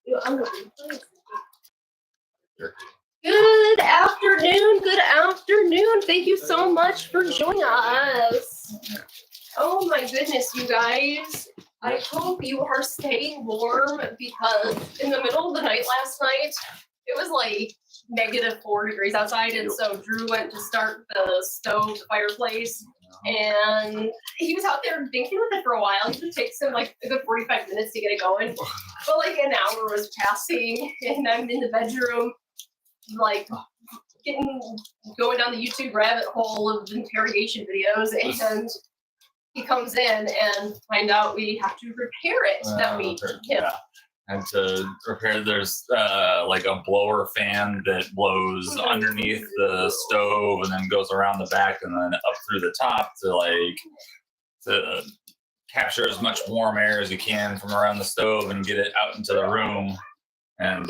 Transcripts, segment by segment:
Good afternoon. Good afternoon. Thank you so much for joining us. Oh my goodness, you guys. I hope you are staying warm because in the middle of the night last night, it was like -4 degrees outside. And so Drew went to start the stove, the fireplace, and he was out there dinking with it for a while. It usually takes him like a good 45 minutes to get it going. But like an hour was passing and I'm in the bedroom, like going down the YouTube rabbit hole of interrogation videos, and he comes in and find out we have to repair it. That we and to repair, there's like a blower fan that blows underneath the stove and then goes around the back and then up through the top to capture as much warm air as you can from around the stove and get it out into the room. And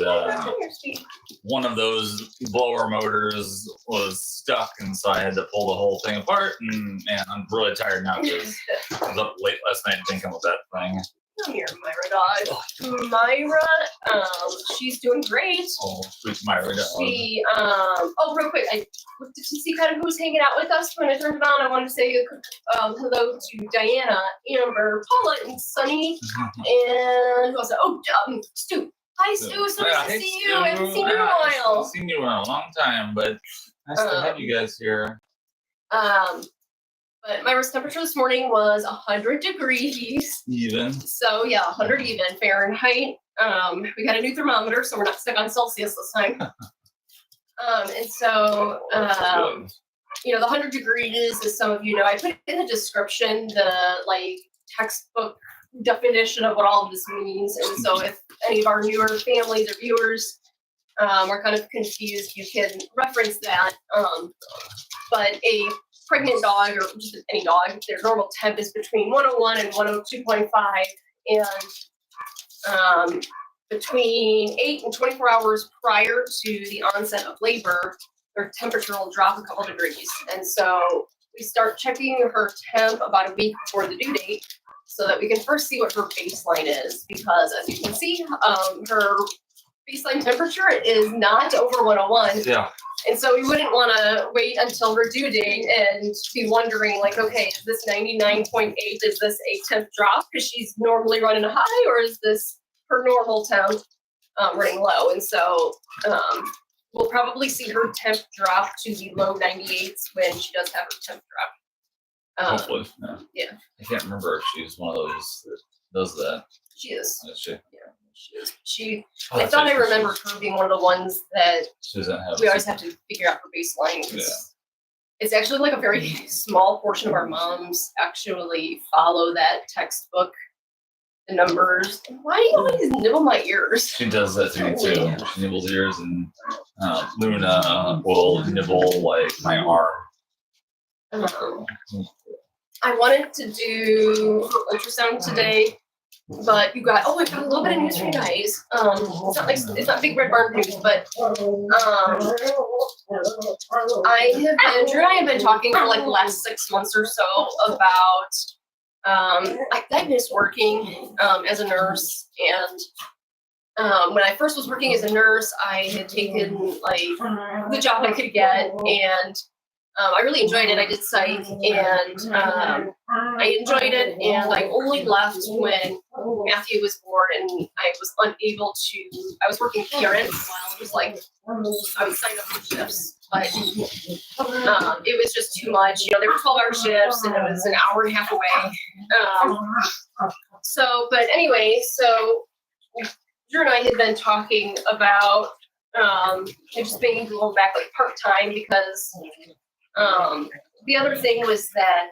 one of those blower motors was stuck, and so I had to pull the whole thing apart. And man, I'm really tired now because I was up late last night thinking of that thing. Come here, Myra dog. Myra, she's doing great. Oh, sweet Myra dog. She, real quick, did you see kind of who was hanging out with us when I turned it on? I wanted to say hello to Diana, Amber, Paula, and Sunny, and who else? Stu. Hi, Stu. So nice to see you. I haven't seen you in a while. I haven't seen you in a long time, but nice to have you guys here. But Myra's temperature this morning was 100 degrees. Even. So yeah, 100 even Fahrenheit. We got a new thermometer, so we're not stuck on Celsius this time. And so, the 100 degrees, as some of you know, I put in the description the textbook definition of what all of this means. And so if any of our newer families or viewers are kind of confused, you can reference that. But a pregnant dog, or just any dog, their normal temp is between 101 and 102.5, and between 8 and 24 hours prior to the onset of labor, their temperature will drop a couple degrees. And so we start checking her temp about a week before the due date so that we can first see what her baseline is, because as you can see, her baseline temperature is not over 101. Yeah. And so we wouldn't want to wait until her due date and be wondering, like, okay, is this 99.8? Is this a temp drop because she's normally running a high, or is this her normal temp running low? And so we'll probably see her temp drop to the low 98s when she does have her temp drop. Hopefully, yeah. I can't remember if she's one of those that does that. She is. Is she? Yeah. I thought I remembered her being one of the ones that we always have to figure out her baseline. Yeah. It's actually like a very small portion of our moms actually follow that textbook, the numbers. Why do you always nibble my ears? She does that to me too. She nibbles ears, and Luna will nibble like my arm. I wanted to do ultrasound today. But I got a little bit of news for you guys. It's not Big Red Barn news, but Drew and I have been talking for like the last 6 months or so about I miss working as a nurse, and when I first was working as a nurse, I had taken like the job I could get, and I really enjoyed it. I did psych, and I enjoyed it, and I only left when Matthew was born, and I was unable to. I was working PRN while it was like I would sign up for shifts, but it was just too much. They were 12-hour shifts, and it was an hour and a half away. But anyway, so Drew and I had been talking about just being going back like part-time, because the other thing was that,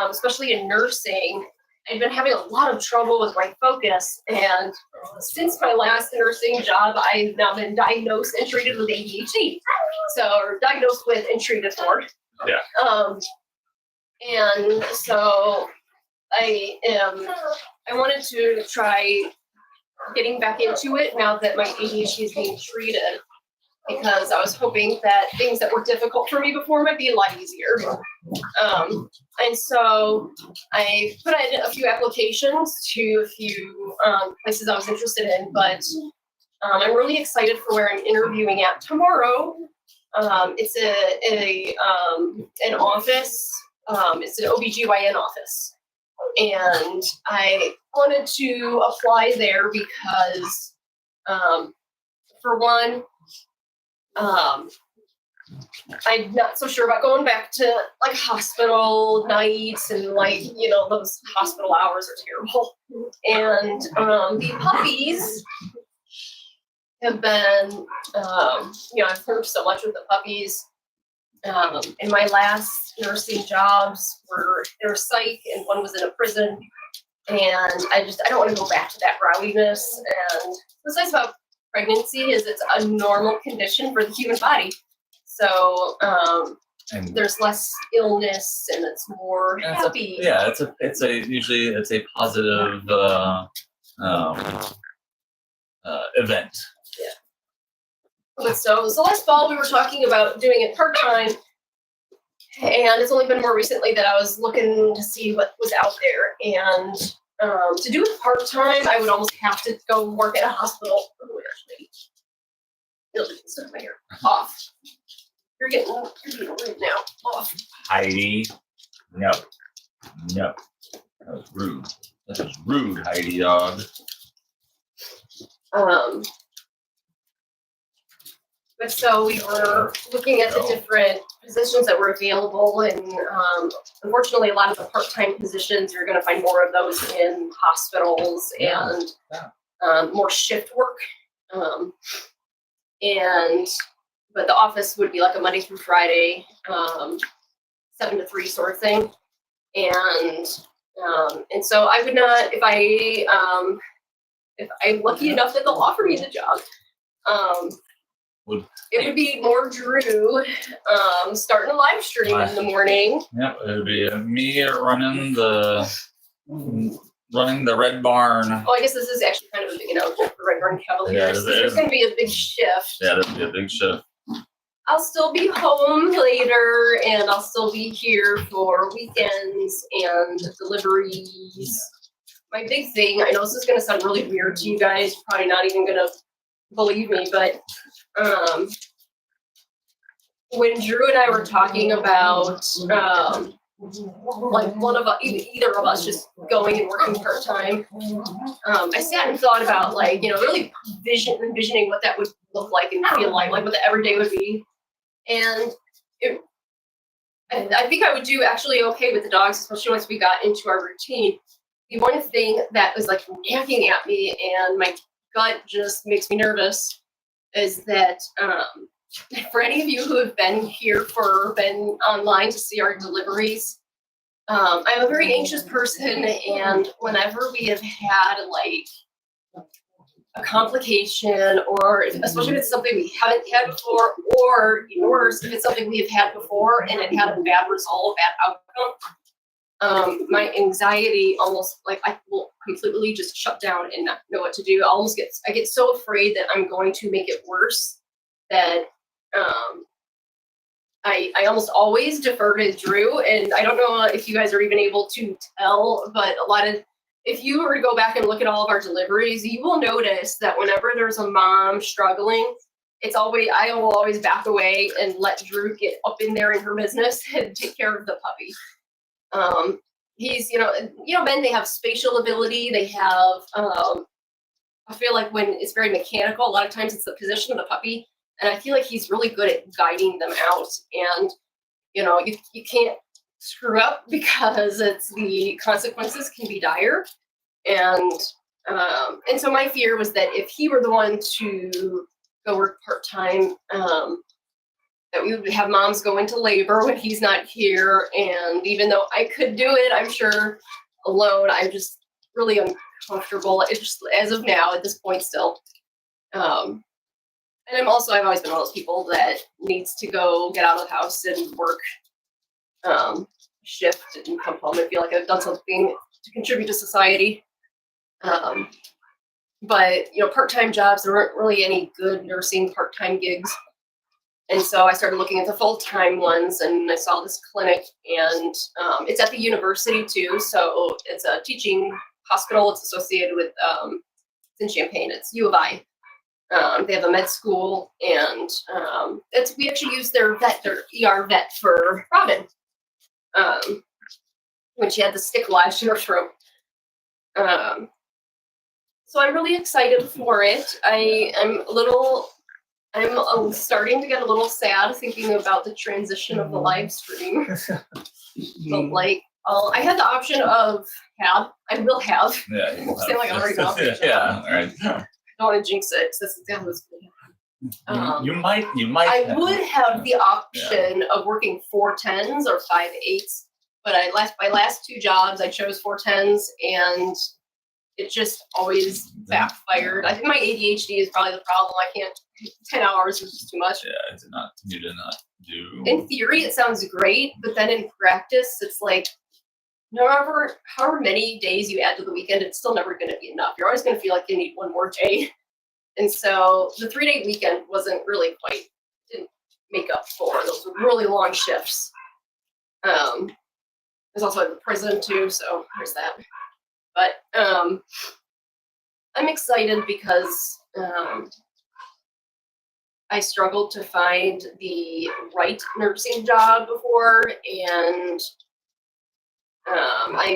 especially in nursing, I've been having a lot of trouble with my focus. And since my last nursing job, I've now been diagnosed and treated with ADHD. Or diagnosed with and treated for. Yeah. And so I wanted to try getting back into it now that my ADHD is being treated, because I was hoping that things that were difficult for me before might be a lot easier. And so I put in a few applications to a few places I was interested in, but I'm really excited for where I'm interviewing at tomorrow. It's an office. It's an OBGYN office. And I wanted to apply there because, for one, I'm not so sure about going back to like hospital nights and like, those hospital hours are terrible. And the puppies have been, I've heard so much with the puppies. And my last nursing jobs they were psych and one was in a prison. And I don't want to go back to that rowdiness. And what's nice about pregnancy is it's a normal condition for the human body. So there's less illness and it's more happy. Usually it's a positive event. Yeah. But so last fall we were talking about doing it part-time, and it's only been more recently that I was looking to see what was out there. And to do it part-time, I would almost have to go work at a hospital. Stuck my hair off. You're getting rude now. Off. Heidi, no. That was rude. That was rude, Heidi dog. But so we were looking at the different positions that were available, and unfortunately, a lot of the part-time positions, you're going to find more of those in hospitals and more shift work. But the office would be like a Monday through Friday, 7 to 3 sort of thing. And so I would not, if I'm lucky enough that they'll offer me the job, it would be more Drew starting a live stream in the morning. Yeah, it would be me running the Red Barn. Well, I guess this is actually kind of a big announcement for Red Barn Cavaliers. Yeah, There's going to be a big shift. Yeah, that'd be a big shift. I'll still be home later, and I'll still be here for weekends and deliveries. My big thing, I know this is going to sound really weird to you guys, you're probably not even going to believe me, but when Drew and I were talking about like either of us just going and working part-time, I sat and thought about really envisioning what that would look like and feel like what the everyday would be. And I think I would do actually okay with the dogs, especially once we got into our routine. The one thing that was like nagging at me and my gut just makes me nervous is that for any of you who have been online to see our deliveries, I'm a very anxious person, and whenever we have had a complication, or especially if it's something we haven't had before, or even worse, if it's something we have had before and it had a bad result, bad outcome, my anxiety almost I will completely just shut down and not know what to do. I get so afraid that I'm going to make it worse that I almost always defer to Drew. And I don't know if you guys are even able to tell, but if you were to go back and look at all of our deliveries, you will notice that whenever there's a mom struggling, I will always back away and let Drew get up in there in her business and take care of the puppy. He's, men, they have spatial ability. They have, I feel like when it's very mechanical, a lot of times it's the position of the puppy. And I feel like he's really good at guiding them out. And, you can't screw up because the consequences can be dire. And so my fear was that if he were the one to go work part-time, that we would have moms go into labor when he's not here. And even though I could do it, I'm sure alone, I'm just really uncomfortable. It's just, as of now, at this point still. And I've always been one of those people that needs to go get out of the house and work shift and come home and feel like I've done something to contribute to society. But, part-time jobs, there weren't really any good nursing part-time gigs. And so I started looking at the full-time ones, and I saw this clinic, and it's at the university too. So it's a teaching hospital. It's associated with, it's in Champaign. It's U of I. They have a med school, and we actually use their ER vet for Robin when she had the stick lodged in her throat. So I'm really excited for it. I'm starting to get a little sad thinking about the transition of the live stream. But like, I had the option of I will have. Yeah, you Say like I already know. yeah, all right. I don't want to jinx it. That's exactly what's going to happen. You might. I would have the option of working 4 10s or 5 8s, but my last 2 jobs I chose 4 10s, and it just always backfired. I think my ADHD is probably the problem. I can't. 10 hours is just too much. Yeah, you did not do. In theory, it sounds great, but then in practice, it's like, however many days you add to the weekend, it's still never going to be enough. You're always going to feel like you need one more day. And so the 3-day weekend didn't make up for those really long shifts. There's also the prison too, so there's that. But I'm excited because I struggled to find the right nursing job before, and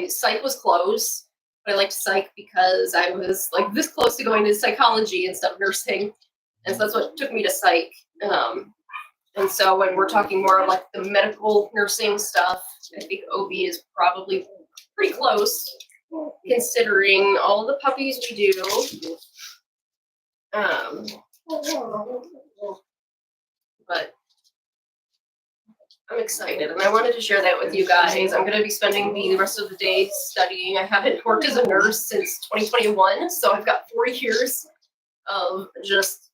psych was close, but I liked psych because I was like this close to going to psychology instead of nursing, and so that's what took me to psych. And so when we're talking more of like the medical nursing stuff, I think OB is probably pretty close, considering all the puppies we do. But I'm excited, and I wanted to share that with you guys. I'm going to be spending the rest of the day studying. I haven't worked as a nurse since 2021, so I've got 4 years of just,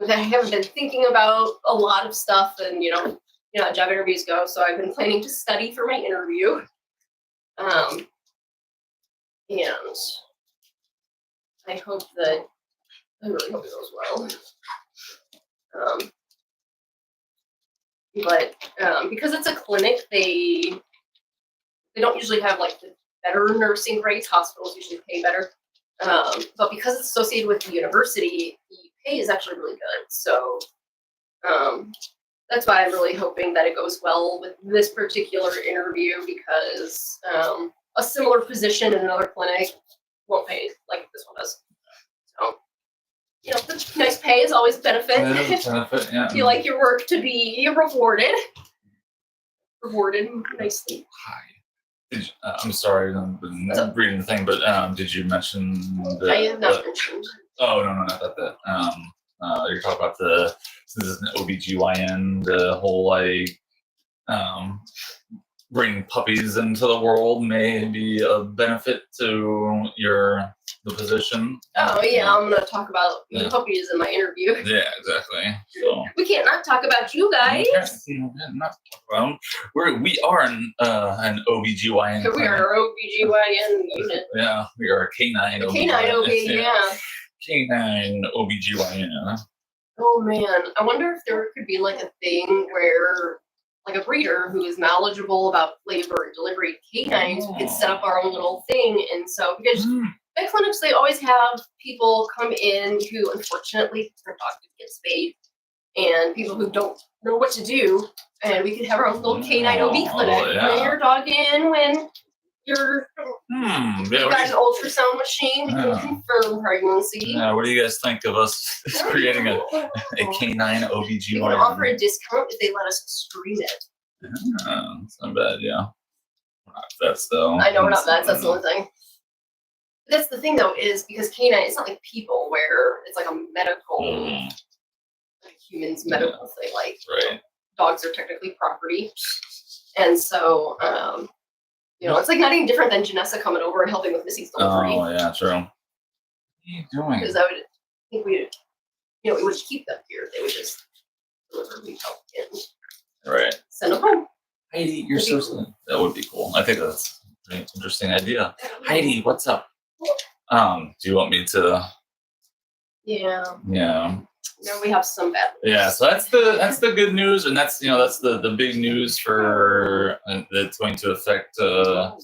I haven't been thinking about a lot of stuff, and you know how job interviews go, so I've been planning to study for my interview. And I hope that, I really hope it goes well. But because it's a clinic, they don't usually have like the better nursing rates. Hospitals usually pay better. But because it's associated with the university, the pay is actually really good. So that's why I'm really hoping that it goes well with this particular interview, because a similar position in another clinic won't pay like this one does. So, the nice pay is always a benefit. Yeah. You like your work to be rewarded nicely. Hi. I'm sorry, I'm reading the thing, but did you mention that? I have not mentioned. Oh, no, not that. You're talking about since it's an OBGYN, the whole like, bringing puppies into the world may be a benefit to the position. Oh yeah, I'm gonna talk about the puppies in my interview. Yeah, exactly. So we can't not talk about you guys. Not talk about them. We are an OBGYN. We are an OBGYN unit. Yeah, we are a canine. Canine OB, yeah. Canine OBGYN. Oh man, I wonder if there could be like a thing where, like a breeder who is knowledgeable about labor and delivery canines, we could set up our own little thing. And so, because vet clinics, they always have people come in who, unfortunately, their dog gets spayed, and people who don't know what to do. And we could have our own little canine OB clinic. Bring your dog in when you've got an ultrasound machine. We can confirm pregnancy. Yeah, what do you guys think of us creating a canine OBGYN? We can offer a discount if they let us stream it. It's not bad, yeah. We're not vets, though. I know we're not vets, that's the only thing. That's the thing, though, is because canine, it's not like people where it's like a medical, like humans medical thing. Like, dogs are technically property. And so, it's like not even different than Janessa coming over and helping with Missy's delivery. Oh, yeah, true. What are you doing? Because I would think we would keep them here. They would just deliver, we help and send them home. Heidi, you're so sweet. That would be cool. I think that's a pretty interesting idea. Heidi, what's up? Do you want me to? Yeah. No, we have some bad news. Yeah, so that's the good news, and that's the big news for that's going to affect or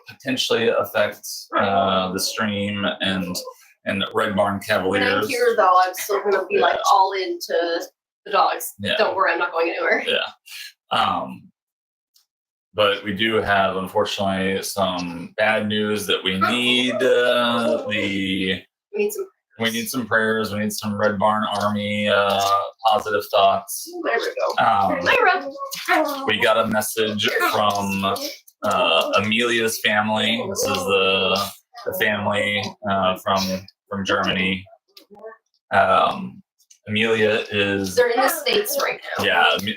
potentially affect the stream, and and Red Barn When Cavaliers. I'm here, though, I'm still gonna be like all into the dogs. Yeah. Don't worry, I'm not going anywhere. Yeah. But we do have, unfortunately, some bad news that we need We need some. prayers. We need some Red Barn Army positive thoughts. There we go. Myra. We got a message from Amelia's family. This is the family from Germany. Amelia is. They're in the States right now.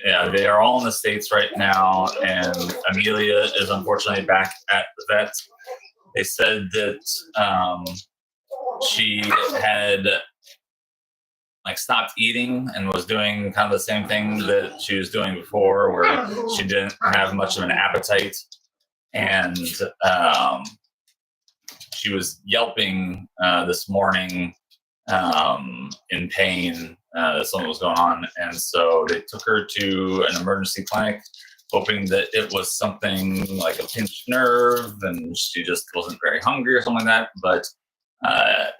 Yeah, they are all in the States right now, and Amelia is unfortunately back at the vet. They said that she had stopped eating and was doing kind of the same thing that she was doing before, where she didn't have much of an appetite, and she was yelping this morning in pain. Something was going on, and so they took her to an emergency clinic, hoping that it was something like a pinched nerve and she just wasn't very hungry or something like that. But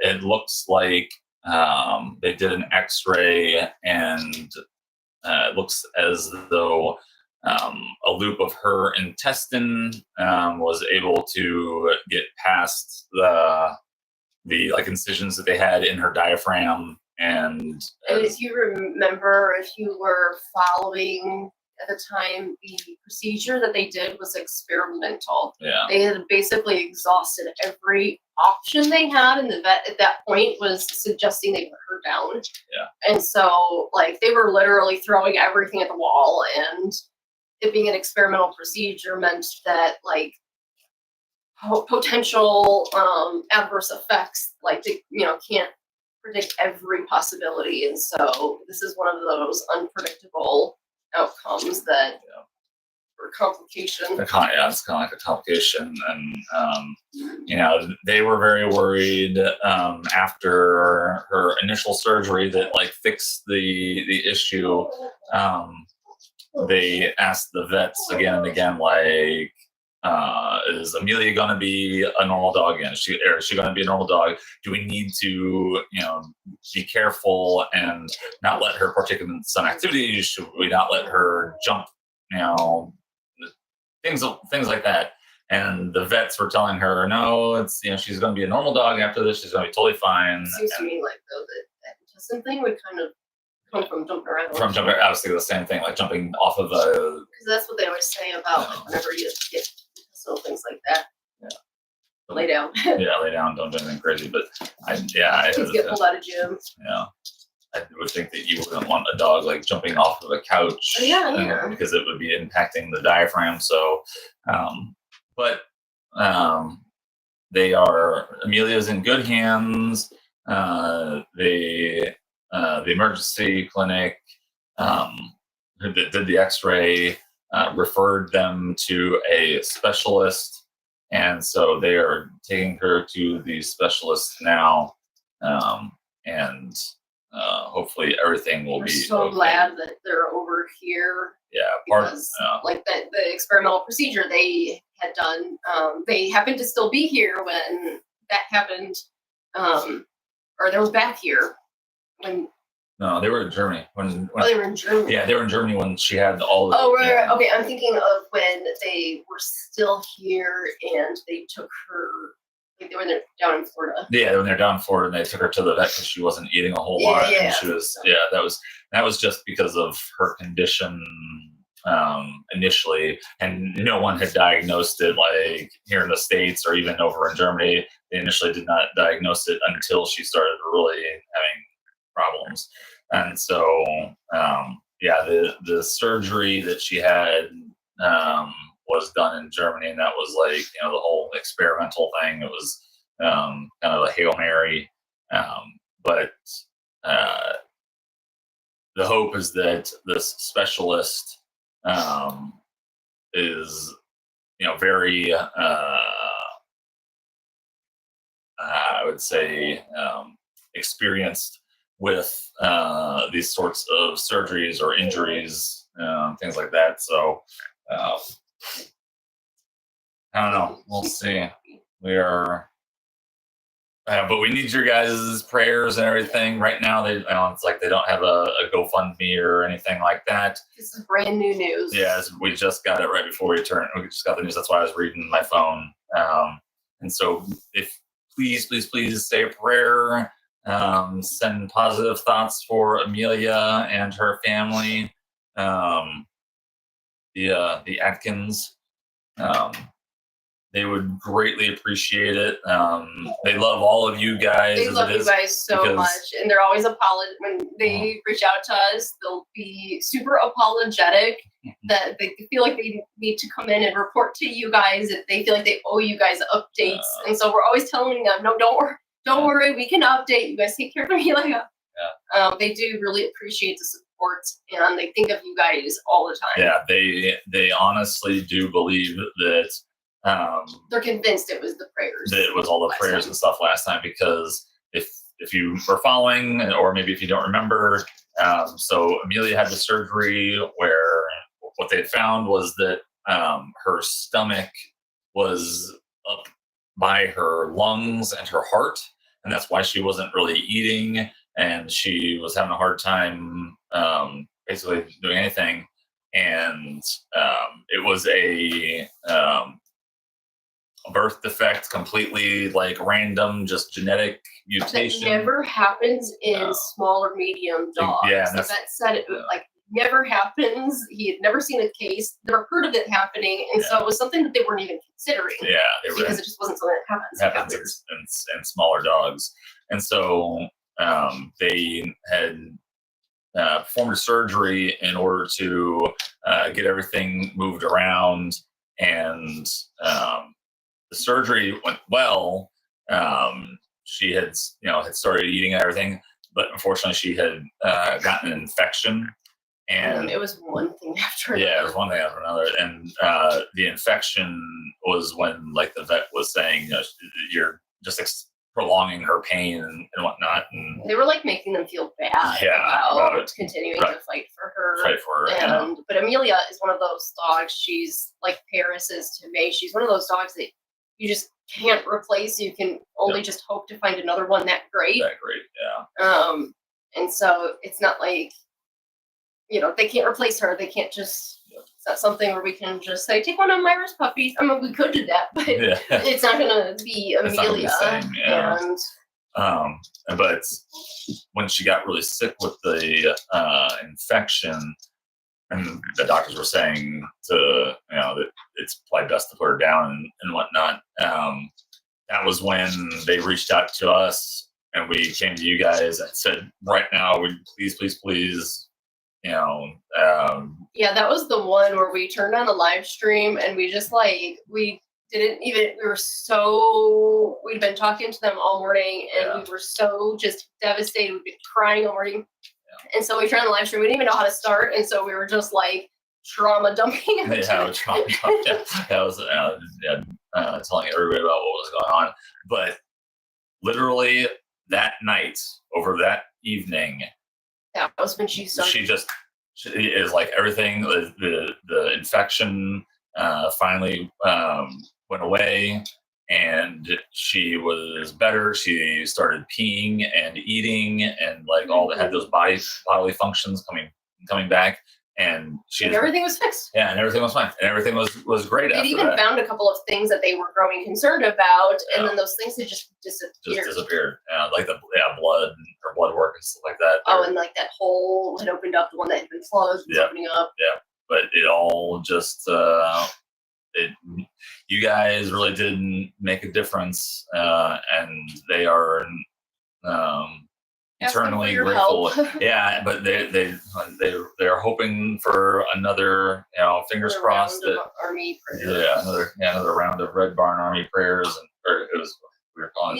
it looks like they did an x-ray, and it looks as though a loop of her intestine was able to get past the incisions that they had in her diaphragm. And if you remember, if you were following at the time, the procedure that they did was experimental. Yeah. They had basically exhausted every option they had, and the vet at that point was suggesting they put her down. Yeah. And so, they were literally throwing everything at the wall, and it being an experimental procedure meant that, potential adverse effects, they, can't predict every possibility. And so this is one of those unpredictable outcomes that or complication. It's kind of like a complication. And they were very worried after her initial surgery that fixed the issue. They asked the vets again and again, is Amelia going to be a normal dog again? Is she going to be a normal dog? Do we need to, be careful and not let her partake in some activities? Should we not let her jump? Things like that. And the vets were telling her, no, it's she's going to be a normal dog after this. She's going to be totally fine. It seems to me though that intestine thing would kind of come from jumping around. I was thinking the same thing, jumping off of a. Because that's what they always say about whenever you get intestinal things like that. Yeah. Lay down. Yeah, lay down. Don't do anything crazy. But Kids get pulled out of gym. Yeah. I would think that you wouldn't want a dog jumping off of a couch. Because it would be impacting the diaphragm. So, but Amelia's in good hands. The emergency clinic that did the x-ray referred them to a specialist, and so they are taking her to the specialist now, and hopefully everything will be so okay. Glad that they're over here. Yeah, because the experimental procedure they had done, they happened to still be here when that happened, or they were back here when. No, they were in Germany when they were in Germany. Yeah, they were in Germany when she had all. Right. Okay, I'm thinking of when they were still here and they took her. They were down in Florida. Yeah, when they're down in Florida, and they took her to the vet because she wasn't eating a whole lot. Yeah. And she was. Yeah, that was just because of her condition initially, and no one had diagnosed it here in the States or even over in Germany. They initially did not diagnose it until she started really having problems. And so, the surgery that she had was done in Germany, and that was the whole experimental thing. It was kind of a Hail Mary. But the hope is that this specialist is, very, I would say, experienced with these sorts of surgeries or injuries, things like that. So I don't know. We'll see. We are But we need your guys' prayers and everything. Right now, it's like they don't have a GoFundMe or anything like that. This is brand new news. Yes, we just got it right before we just got the news. That's why I was reading my phone. And so, if please say a prayer. Send positive thoughts for Amelia and her family. The Atkins. They would greatly appreciate it. They love all of you guys. They love you guys so much, and they're always when they reach out to us. They'll be super apologetic that they feel like they need to come in and report to you guys if they feel like they owe you guys updates. And so we're always telling them, no, don't worry, we can update. You guys take care of Amelia. Yeah. They do really appreciate the support, and they think of you guys all the time. Yeah, they honestly do believe that. They're convinced it was the prayers. That it was all the prayers and stuff last time, because if you were following, or maybe if you don't remember, so Amelia had the surgery where what they had found was that her stomach was up by her lungs and her heart, and that's why she wasn't really eating, and she was having a hard time basically doing anything, and it was a birth defect, completely like random, just genetic mutation. That never happens in small or medium dogs. Yeah, so that said, it like never happens. He had never seen a case, never heard of it happening, and so it was something that they weren't even considering. Yeah, because it just wasn't something that happens in smaller dogs, and so they had performed a surgery in order to get everything moved around, and the surgery went well. She had started eating everything, but unfortunately she had gotten an infection, and it was one thing after another. Yeah, it was one thing after another, and the infection was when like the vet was saying, you're just prolonging her pain and whatnot, and they were like making them feel bad about continuing to fight for her. But Amelia is one of those dogs. She's like Paris is to May. She's one of those dogs that you just can't replace. You can only just hope to find another one that great. Yeah. And so it's not like, they can't replace her. They can't just, it's not something where we can just say, take one of Myra's puppies. I mean, we could do that, but it's not going to be Amelia. But when she got really sick with the infection, and the doctors were saying that it's probably best to put her down and whatnot. That was when they reached out to us, and we came to you guys and said, right now, would please, yeah, that was the one where we turned on the live stream, and we just we'd been talking to them all morning, and we were so just devastated. We'd been crying all morning. And so we turned on the live stream. We didn't even know how to start, and so we were just like trauma dumping. I was telling everybody about what was going on. But literally that night, over that evening, that was when she started. She is like everything. The infection finally went away, and she was better. She started peeing and eating, and like had those bodily functions coming back, and everything was fixed. Yeah, and everything was fine, and everything was great. They even found a couple of things that they were growing concerned about, and then those things had just disappeared. Like the blood or blood work and stuff like that. And like that hole had opened up, the one that had been closed was opening up. Yeah, but it all just. You guys really did make a difference, and they are eternally grateful. Yeah, but they're hoping for another, fingers crossed that army prayers. Yeah, another round of Red Barn Army prayers, we were calling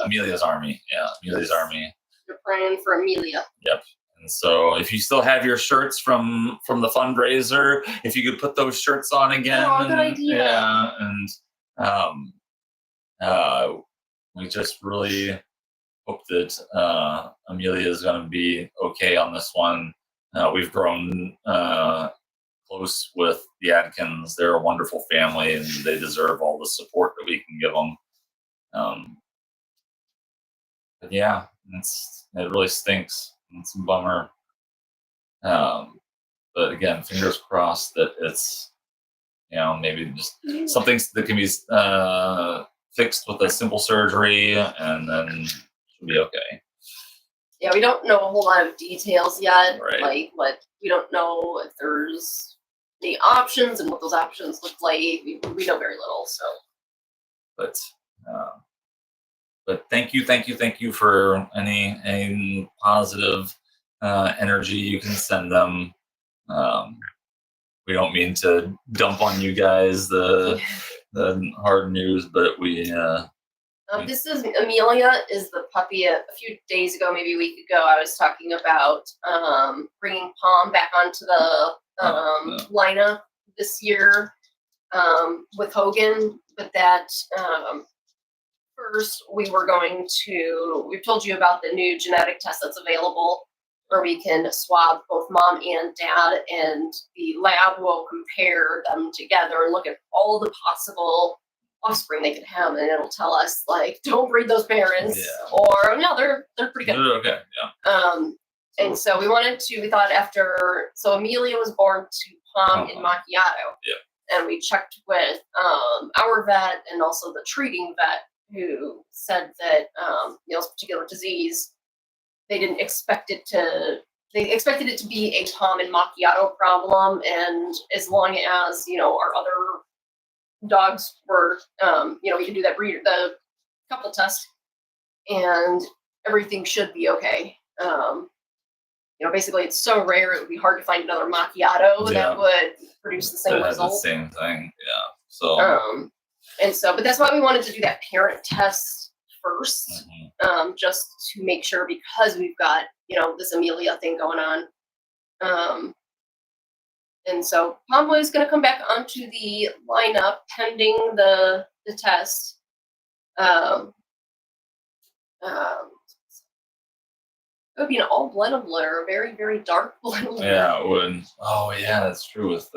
Amelia's Army. Yeah, Amelia's Army. You're praying for Amelia. Yep. And so if you still have your shirts from the fundraiser, if you could put those shirts on again. Oh, good idea. Yeah, and we just really hope that Amelia is going to be okay on this one. We've grown close with the Atkins. They're a wonderful family, and they deserve all the support that we can give them. But yeah, it really stinks. It's a bummer. But again, fingers crossed that it's maybe just something that can be fixed with a simple surgery, and then she'll be okay. Yeah, we don't know a whole lot of details yet. Right. Like we don't know if there's any options and what those options look like. We know very little. So. But thank you for any positive energy you can send them. We don't mean to dump on you guys the hard news, but this is Amelia, is the puppy. A few days ago, maybe a week ago, I was talking about bringing Palm back onto the lineup this year with Hogan, but that first we've told you about the new genetic test that's available where we can swab both mom and dad, and the lab will compare them together and look at all the possible offspring they could have, and it'll tell us like, don't breed those parents, or no, they're pretty good. Okay, yeah. And so we thought so Amelia was born to Palm in Macchiato. Yeah. And we checked with our vet and also the treating vet, who said that this particular disease, they expected it to be a Palm and Macchiato problem, and as long as our other dogs were we can do the couple test and everything should be okay. Basically it's so rare it would be hard to find another Macchiato that would produce the same result. The same thing, yeah. So but that's why we wanted to do that parent test first, just to make sure, because we've got this Amelia thing going on. And so Pomboy is going to come back onto the lineup pending the test. It would be an all blood blur, a very, very dark blood blur. Yeah, it would. Oh yeah, that's true with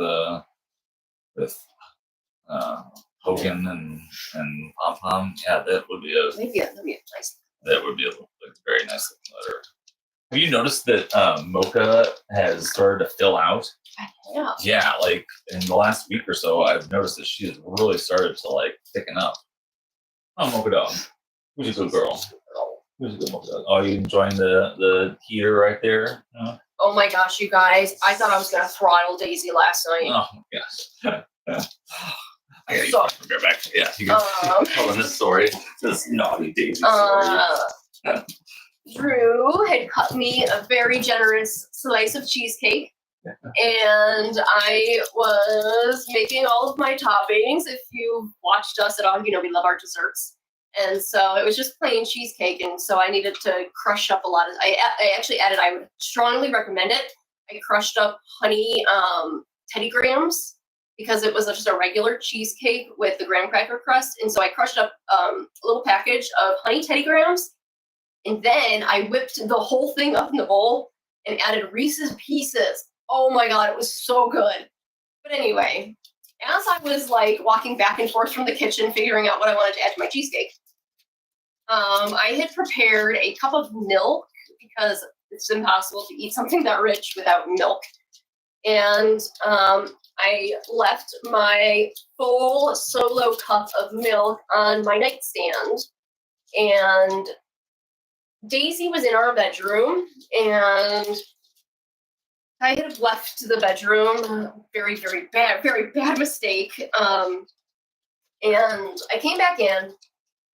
Hogan and Pom Pom. Yeah, that would be that'd be a nice. That would be a very nice looking litter. Have you noticed that Mocha has started to fill out? Yeah. Yeah, like in the last week or so, I've noticed that she's really started to thicken up. Oh, Mocha dog, who's a good girl? Who's a good Mocha dog? Oh, you enjoying the heater right there? Oh my gosh, you guys! I thought I was gonna throttle Daisy last night. Oh my gosh. I gotta go back. Yeah, you can tell this story. This naughty Daisy story. Drew had cut me a very generous slice of cheesecake, and I was making all of my toppings. If you watched us at all, we love our desserts. And so it was just plain cheesecake, and so I needed to crush up a lot of. I actually added. I would strongly recommend it. I crushed up honey Teddy Grahams, because it was just a regular cheesecake with the graham cracker crust, and so I crushed up a little package of honey Teddy Grahams, and then I whipped the whole thing up in the bowl and added Reese's Pieces. Oh my god, it was so good. But anyway, as I was walking back and forth from the kitchen, figuring out what I wanted to add to my cheesecake, I had prepared a cup of milk, because it's impossible to eat something that rich without milk. And I left my full solo cup of milk on my nightstand, and Daisy was in our bedroom, and I had left the bedroom. Very, very bad mistake. And I came back in,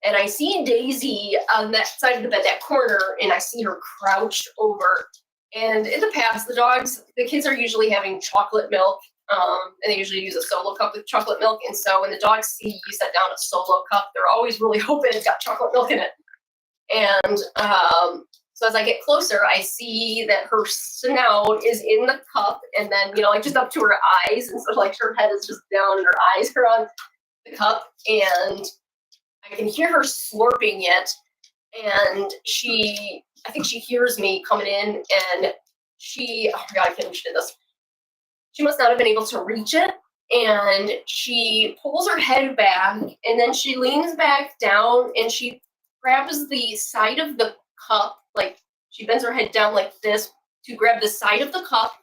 and I see Daisy on that side of the bed, that corner, and I see her crouch over. And in the past, the kids are usually having chocolate milk, and they usually use a solo cup with chocolate milk. And so when the dogs see you set down a solo cup, they're always really hoping it's got chocolate milk in it. And so as I get closer, I see that her snout is in the cup, and then, just up to her eyes. And so her head is just down and her eyes are on the cup. And I can hear her slurping it. And I think she hears me coming in, and oh my god, I can't believe she did this. She must not have been able to reach it, and she pulls her head back, and then she leans back down, and she grabs the side of the cup, like she bends her head down like this to grab the side of the cup.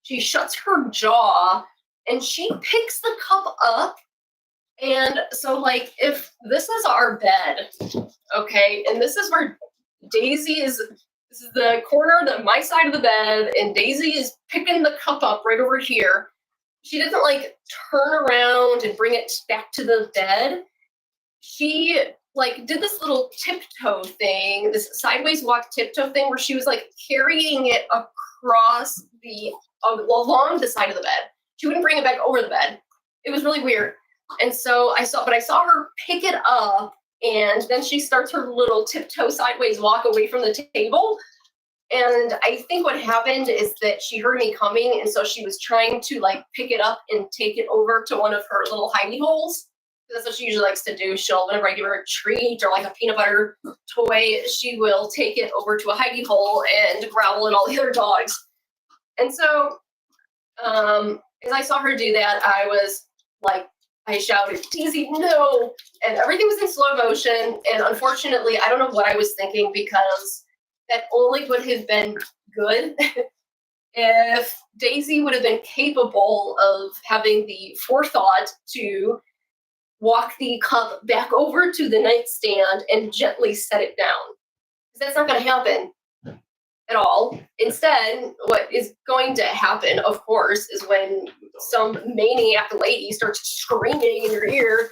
She shuts her jaw and she picks the cup up. And so, like, if this is our bed, okay, and this is where Daisy is, this is the corner of my side of the bed, and Daisy is picking the cup up right over here. She doesn't, like, turn around and bring it back to the bed. She, like, did this little tiptoe thing, this sideways walk tiptoe thing, where she was, like, carrying it across along the side of the bed. She wouldn't bring it back over the bed. It was really weird. And so I saw her pick it up, and then she starts her little tiptoe sideways walk away from the table. And I think what happened is that she heard me coming, and so she was trying to like pick it up and take it over to one of her little hidey holes. That's what she usually likes to do. Whenever I give her a treat or like a peanut butter toy, she will take it over to a hidey hole and growl at all the other dogs. And so, as I saw her do that, I was like, I shouted, Daisy, no! And everything was in slow motion. And unfortunately, I don't know what I was thinking, because that only would have been good if Daisy would have been capable of having the forethought to walk the cup back over to the nightstand and gently set it down. Because that's not going to happen at all. Instead, what is going to happen, of course, is when some maniac lady starts screaming in your ear,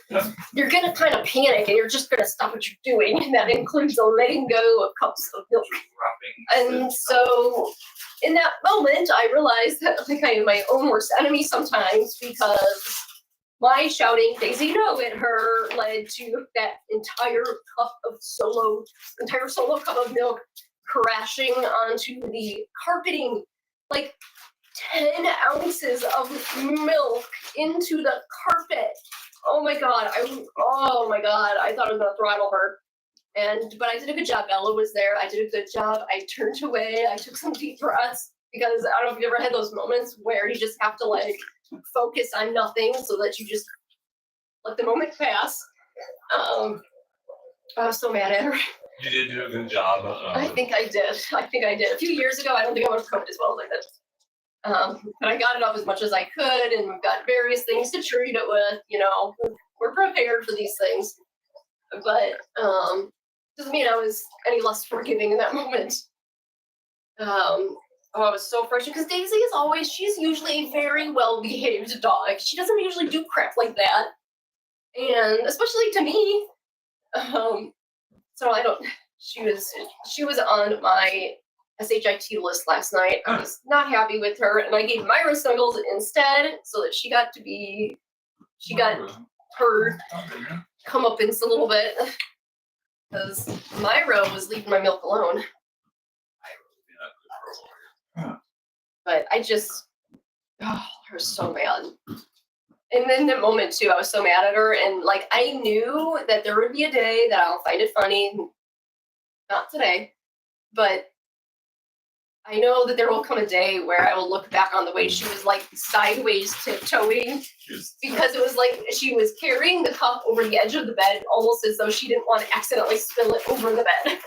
you're going to kind of panic and you're just going to stop what you're doing. And that includes letting go of cups of milk. And so in that moment, I realized that like I am my own worst enemy sometimes, because my shouting Daisy no at her led to that entire solo cup of milk crashing onto the carpeting, like 10 ounces of milk into the carpet. Oh my god, I thought I was gonna throttle her. But I did a good job. Bella was there. I did a good job. I turned away. I took some deep breaths, because I don't know if you ever had those moments where you just have to like focus on nothing so that you just let the moment pass. I was so mad at her. You did do a good job. I think I did. A few years ago, I don't think I would have coped as well as I did. But I got it up as much as I could, and we've got various things to treat it with. You know, we're prepared for these things. But doesn't mean I was any less forgiving in that moment. I was so frustrated, because Daisy she's usually a very well-behaved dog. She doesn't usually do crap like that. And especially to me. So she was on my SHIT list last night. I was not happy with her, and I gave Myra snuggles instead, so that she got her comeuppance a little bit, because Myra was leaving my milk alone. But I was so mad. And then the moment too, I was so mad at her, and like I knew that there would be a day that I'll find it funny. Not today, but I know that there will come a day where I will look back on the way she was like sideways tiptoeing, because it was like she was carrying the cup over the edge of the bed, almost as though she didn't want to accidentally spill it over the bed.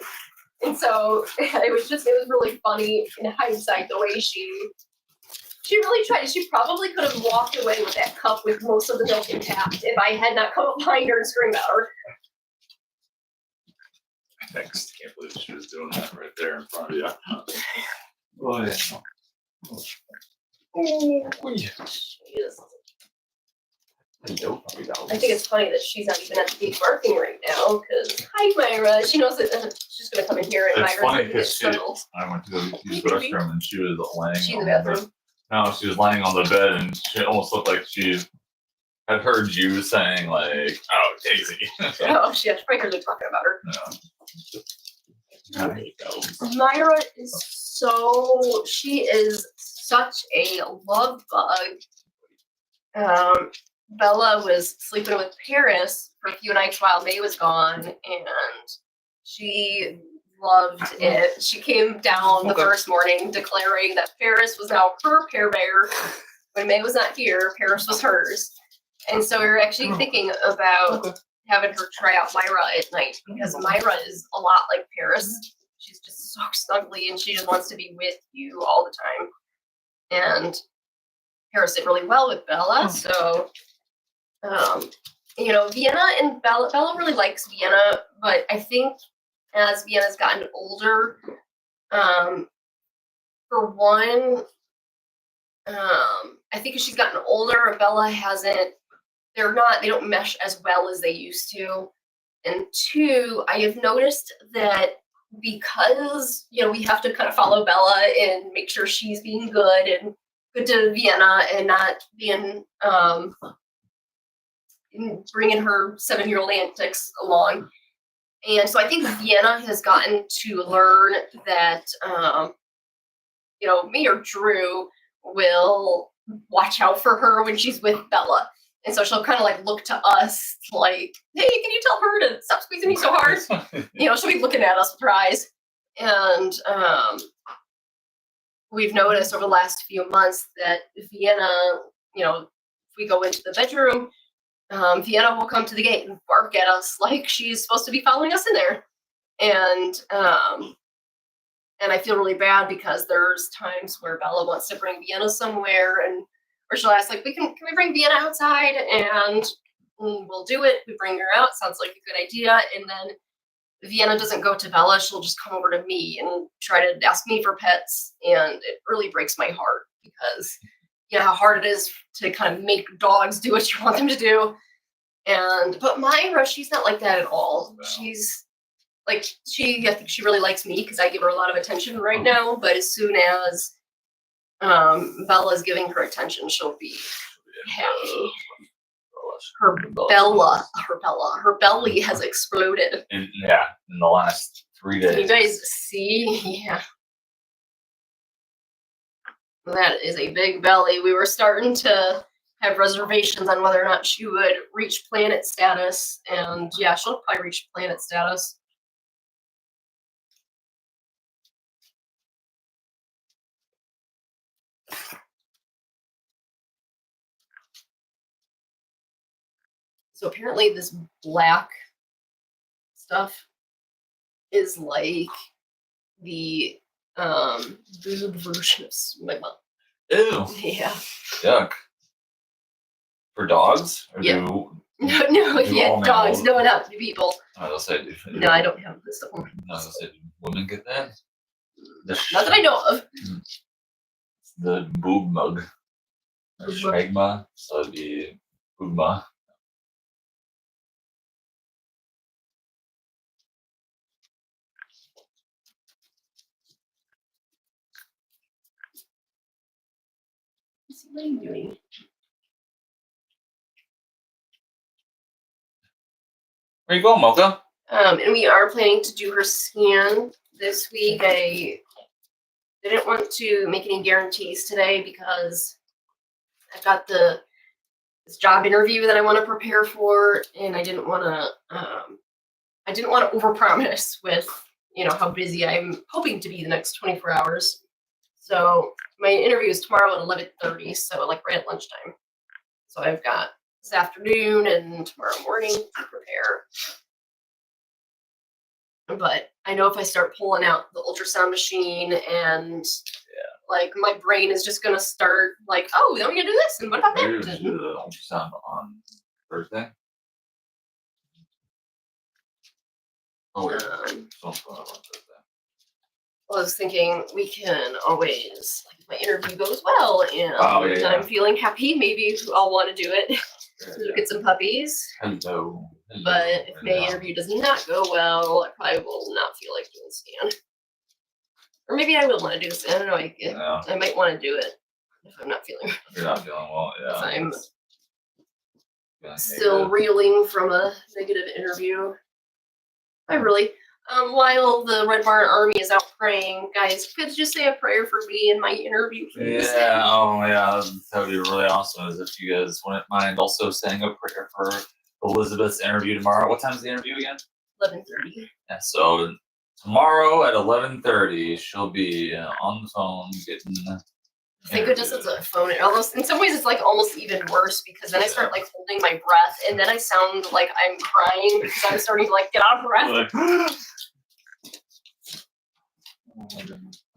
And so it was really funny in hindsight the way she really tried. She probably could have walked away with that cup with most of the milk intact if I had not come up behind her and screamed at her. I can't believe she was doing that right there in front of you. Oh, yeah. Oh, yes. I think it's funny that she's not even at the gate barking right now, because, hi, Myra. She knows that she's going to come in here, and it's Myra's going to funny because I went to go use the restroom, and she was laying in the bathroom. No, she was laying on the bed, and she almost looked like she had heard you saying, like, oh, Daisy. Oh, she probably heard me talking about her. Yeah. Myra she is such a love bug. Bella was sleeping with Paris for a few nights while May was gone, and she loved it. She came down the first morning declaring that Paris was now her Care Bear. When May was not here, Paris was hers. And so we were actually thinking about having her try out Myra at night, because Myra is a lot like Paris. She's just so snuggly, and she just wants to be with you all the time. And Paris did really well with Bella, so Vienna and Bella really likes Vienna, but I think as Vienna's gotten older, for one, I think as she's gotten older, Bella they don't mesh as well as they used to. And two, I have noticed that because, we have to kind of follow Bella and make sure she's being good and good to Vienna and not being, bringing her 7-year-old antics along. And so I think Vienna has gotten to learn that, me or Drew will watch out for her when she's with Bella. And so she'll kind of like look to us like, hey, can you tell her to stop squeezing me so hard? She'll be looking at us with her eyes. And we've noticed over the last few months that Vienna, if we go into the bedroom, Vienna will come to the gate and bark at us like she's supposed to be following us in there. And I feel really bad because there's times where Bella wants to bring Vienna somewhere, or she'll ask, like, can we bring Vienna outside? And we'll do it. We bring her out. Sounds like a good idea. And then Vienna doesn't go to Bella. She'll just come over to me and try to ask me for pets. And it really breaks my heart because how hard it is to kind of make dogs do what you want them to do. But Myra, she's not like that at all. Wow. She's I think she really likes me because I give her a lot of attention right now. But as soon as Bella's giving her attention, she'll be happy. Her belly has exploded. In the last 3 days. Can you guys see? Yeah. That is a big belly. We were starting to have reservations on whether or not she would reach planet status. And yeah, she'll probably reach planet status. So apparently this black stuff is like the boob version of smegma. Ew. Yeah. Yuck. For dogs? Or yeah. Dogs. No, not people. I was say, no, I don't have this stuff. I was say, do women get that? Not that I know of. It's the boob mug. Or smegma, so it'd be boobma. What are you doing? Where you going, Mocha? And we are planning to do her scan this week. I didn't want to make any guarantees today because I've got this job interview that I want to prepare for, and I didn't want to overpromise with how busy I'm hoping to be the next 24 hours. So my interview is tomorrow at 11:30, so like right at lunchtime. So I've got this afternoon and tomorrow morning to prepare. But I know if I start pulling out the ultrasound machine and like my brain is just gonna start like, oh, then we're gonna do this, and what about that? Maybe do the ultrasound on Thursday. Oh, something on Thursday. Well, I was thinking we can always, like, if my interview goes well and I'm feeling happy, maybe I'll want to do it. Look at some puppies. Hello. But if my interview does not go well, I probably will not feel like doing a scan. Or maybe I will want to do a scan. I don't know. I might want to do it if I'm not feeling. If you're not feeling well, yeah. If I'm still reeling from a negative interview. While the Red Barn Army is out praying, guys, could you say a prayer for me in my interview, please? Yeah, that would be really awesome. Is if you guys wouldn't mind also saying a prayer for Elizabeth's interview tomorrow. What time is the interview again? 11:30. Yeah, so tomorrow at 11:30, she'll be on the phone getting. Thank goodness it's a phone. Almost in some ways, it's like almost even worse because then I start like holding my breath, and then I sound like I'm crying because I'm starting to like get out of breath.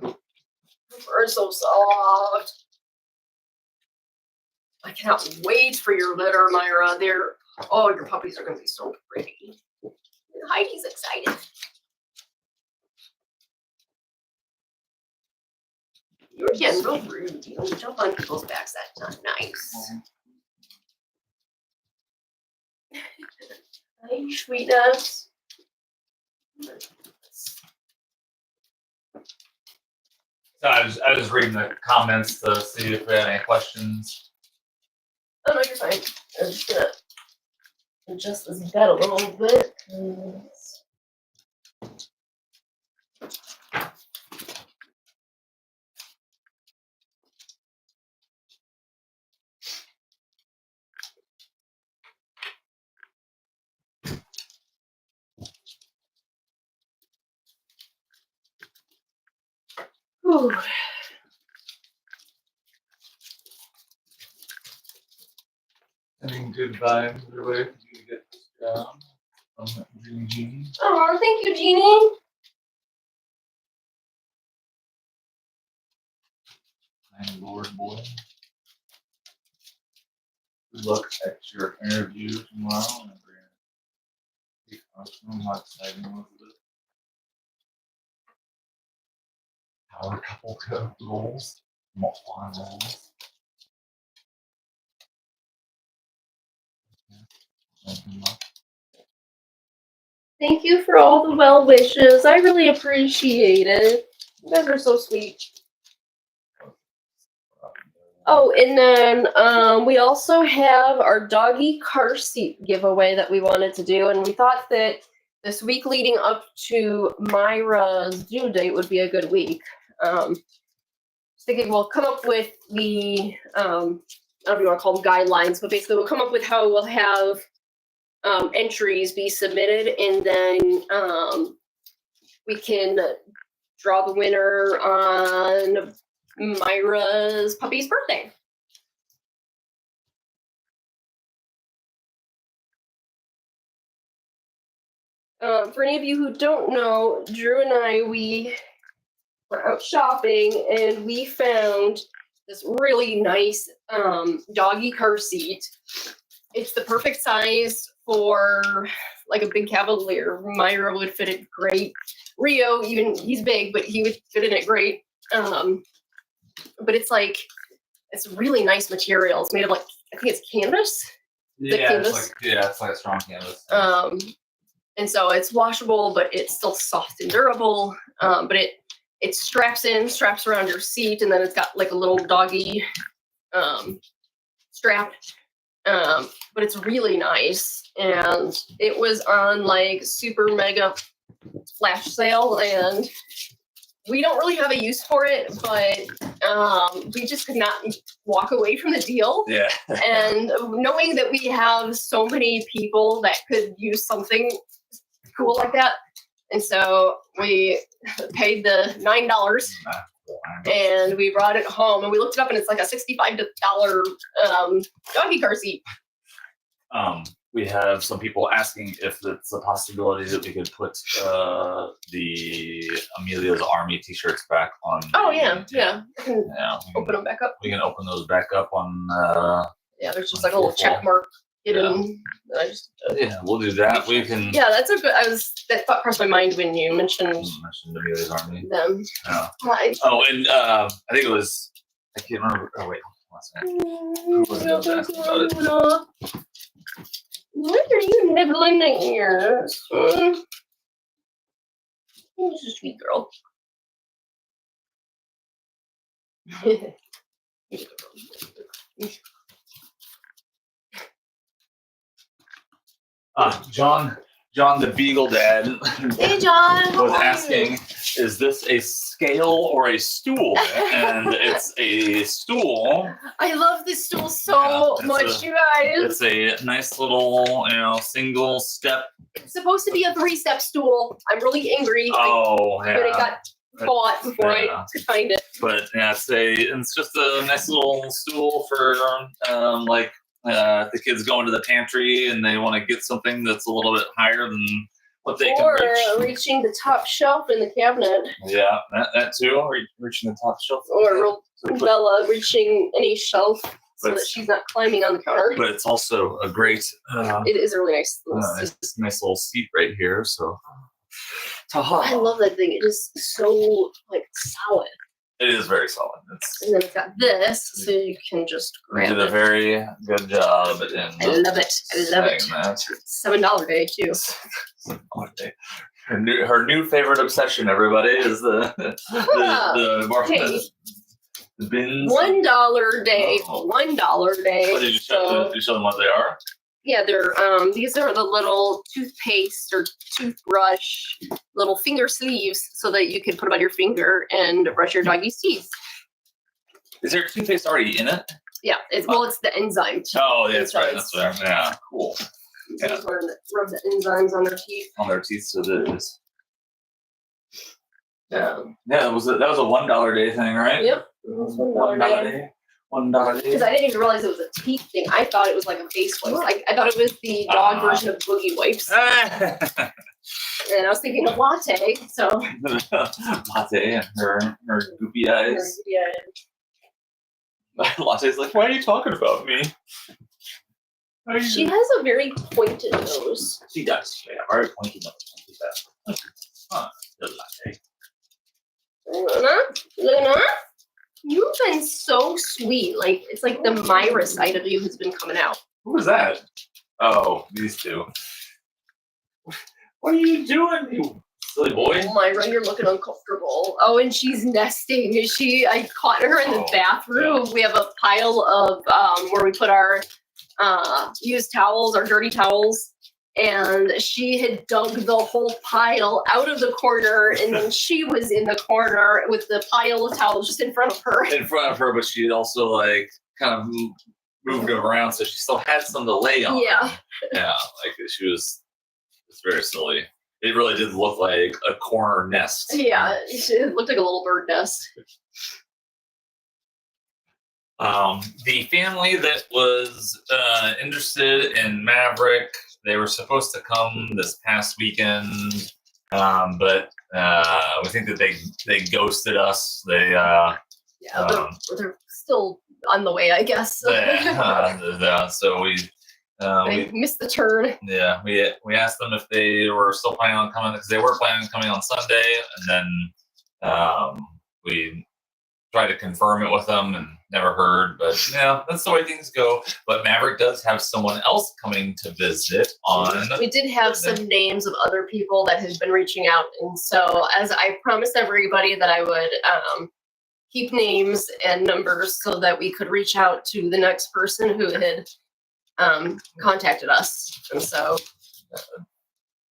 Are so soft. I cannot wait for your litter, Myra. Your puppies are gonna be so pretty. Heidi's excited. You're getting real rude. You don't jump on people's backs. That's not nice. Hi, sweetness. So I was reading the comments to see if we had any questions. Oh no, you're fine. I'm just gonna adjust this bed a little bit. Whew. Any good vibes everybody for you to get this job from Dream Genie? Oh, thank you, Jeannie. My Lord boy. Good luck at your interview tomorrow. And how exciting was it? Power couple goals, multiple goals. Thank you for all the well wishes. I really appreciate it. You guys are so sweet. Oh, and then we also have our doggy car seat giveaway that we wanted to do, and we thought that this week leading up to Myra's due date would be a good week. Thinking we'll come up with the I don't know if you want to call them guidelines, but basically we'll come up with how we'll have entries be submitted, and then we can draw the winner on Myra's puppy's birthday. For any of you who don't know, Drew and I, we were out shopping and we found this really nice doggy car seat. It's the perfect size for like a big Cavalier. Myra would fit it great. Rio, even he's big, but he would fit in it great. But it's really nice material. It's made of I think it's canvas. It's like a strong canvas. And so it's washable, but it's still soft and durable. But it straps around your seat, and then it's got like a little doggy strap. But it's really nice, and it was on like super mega flash sale, and we don't really have a use for it, but we just could not walk away from the deal. Yeah. And knowing that we have so many people that could use something cool like that, and so we paid the $9 and we brought it home, and we looked it up, and it's like a $65 doggy car seat. We have some people asking if it's a possibility that we could put the Amelia's Army t-shirts back on. Oh yeah. I can open them back up. We can open those back up on. There's just like a little check mark hidden. Yeah, we'll do that. We can. Yeah, that's a good. That thought crossed my mind when you mentioned Amelia's Army. Them. Yeah. And I think it was. I can't remember. Oh wait, last night. Who was it asking about it? What are you nibbling the ears? You're a sweet girl. John the Beagle Dad. Hey, John. Was asking, is this a scale or a stool? And it's a stool. I love this stool so much, you guys. It's a nice little, single step. It's supposed to be a 3-step stool. I'm really angry. But it got bought before I could find it. But yeah, it's just a nice little stool for if the kids go into the pantry and they want to get something that's a little bit higher than what they can Or reach. reaching the top shelf in the cabinet. Yeah, that too. Reaching the top shelf. Or Bella reaching any shelf so But- that she's not climbing on the counter. But it's also a great, It is a really nice. it's a nice little seat right here. So, I love that thing. It is so like solid. It is very solid. And then it's got this, so you can just You grab did a it. very good job in I love it. I love it. saying that. $7 day too. Her new favorite obsession, everybody, is the Hey. the bins. $1 day. Oh. $1 day. What did you show? So, Did you show them what they are? yeah, they're these are the little toothpaste or toothbrush little finger sleeves so that you can put them on your finger and brush your doggy's teeth. Is there toothpaste already in it? Yeah, it's the enzyme. Oh, yeah, that's right. That's right. Yeah, cool. So just rub the enzymes on their teeth. On their teeth, so that it is. Yeah, that was a $1 day thing, right? Yep. It was $1 day. $1 day. Because I didn't even realize it was a teeth thing. I thought it was like a face wipes. I thought it was the dog version of boogie wipes. And I was thinking of latte. So Latte and her goopy eyes. yeah. Latte's like, why are you talking about me? Why are you- She has a very pointed nose. She does. Yeah, very pointy nose. Huh, good latte. Luna, you've been so sweet. Like it's like the Myra side of you has been coming out. Who was that? Oh, these two. What are you doing, you silly boy? Oh, Myra, you're looking uncomfortable. Oh, and she's nesting. I caught her in the bathroom. We have a pile of where we put our used towels, our dirty towels. And she had dug the whole pile out of the corner, and then she was in the corner with the pile of towels just in front of her. In front of her, but she also like kind of moved it around, so she still had some to lay on. Yeah. Yeah, like she was. It's very silly. It really did look like a corner nest. Yeah, it looked like a little bird nest. The family that was interested in Maverick, they were supposed to come this past weekend, but we think that they ghosted us. They They're still on the way, I guess. so They missed the turn. Yeah, we asked them if they were still planning on coming because they were planning on coming on Sunday, and then we tried to confirm it with them and never heard. But yeah, that's the way things go. But Maverick does have someone else coming to visit on. We did have some names of other people that had been reaching out, and so as I promised everybody that I would keep names and numbers so that we could reach out to the next person who had contacted us. And so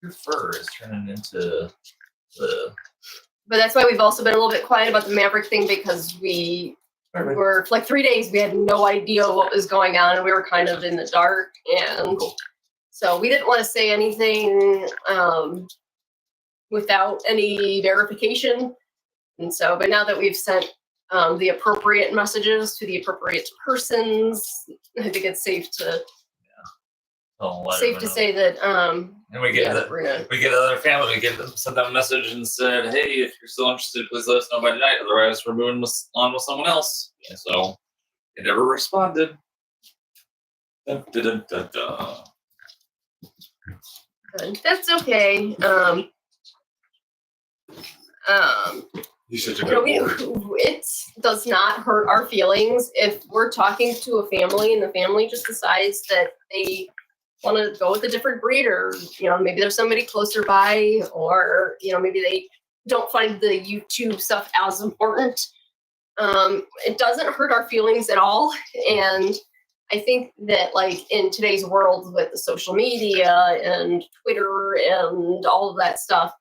Your fur is turning into the. but that's why we've also been a little bit quiet about the Maverick thing, because we were for like 3 days we had no idea what was going on, and we were kind of in the dark, and so we didn't want to say anything without any verification. And so, but now that we've sent the appropriate messages to the appropriate persons, I think it's safe to say that And we get we get another family. We sent them a message and said, "Hey, if you're still interested, please let us know by tonight. Otherwise, we're moving on with someone else." And so they never responded. Dun, dun, dun, dun, dun. Good. That's okay. You're such a You know, good boy. it does not hurt our feelings if we're talking to a family and the family just decides that they want to go with a different breed, or maybe there's somebody closer by, or maybe they don't find the YouTube stuff as important. It doesn't hurt our feelings at all, and I think that like in today's world with the social media and Twitter and all of that stuff,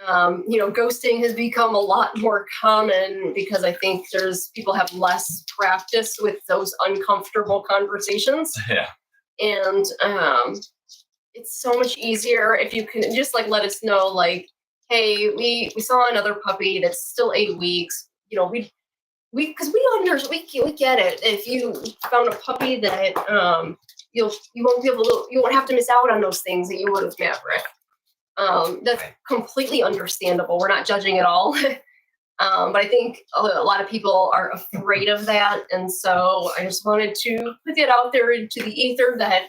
ghosting has become a lot more common because I think people have less practice with those uncomfortable conversations. Yeah. And it's so much easier if you can just like let us know, like, hey, we saw another puppy that's still 8 weeks. We get it. If you found a puppy that you won't have to miss out on those things that you would with Maverick. That's completely understandable. We're not judging at all. But I think a lot of people are afraid of that. And so I just wanted to put it out there into the ether that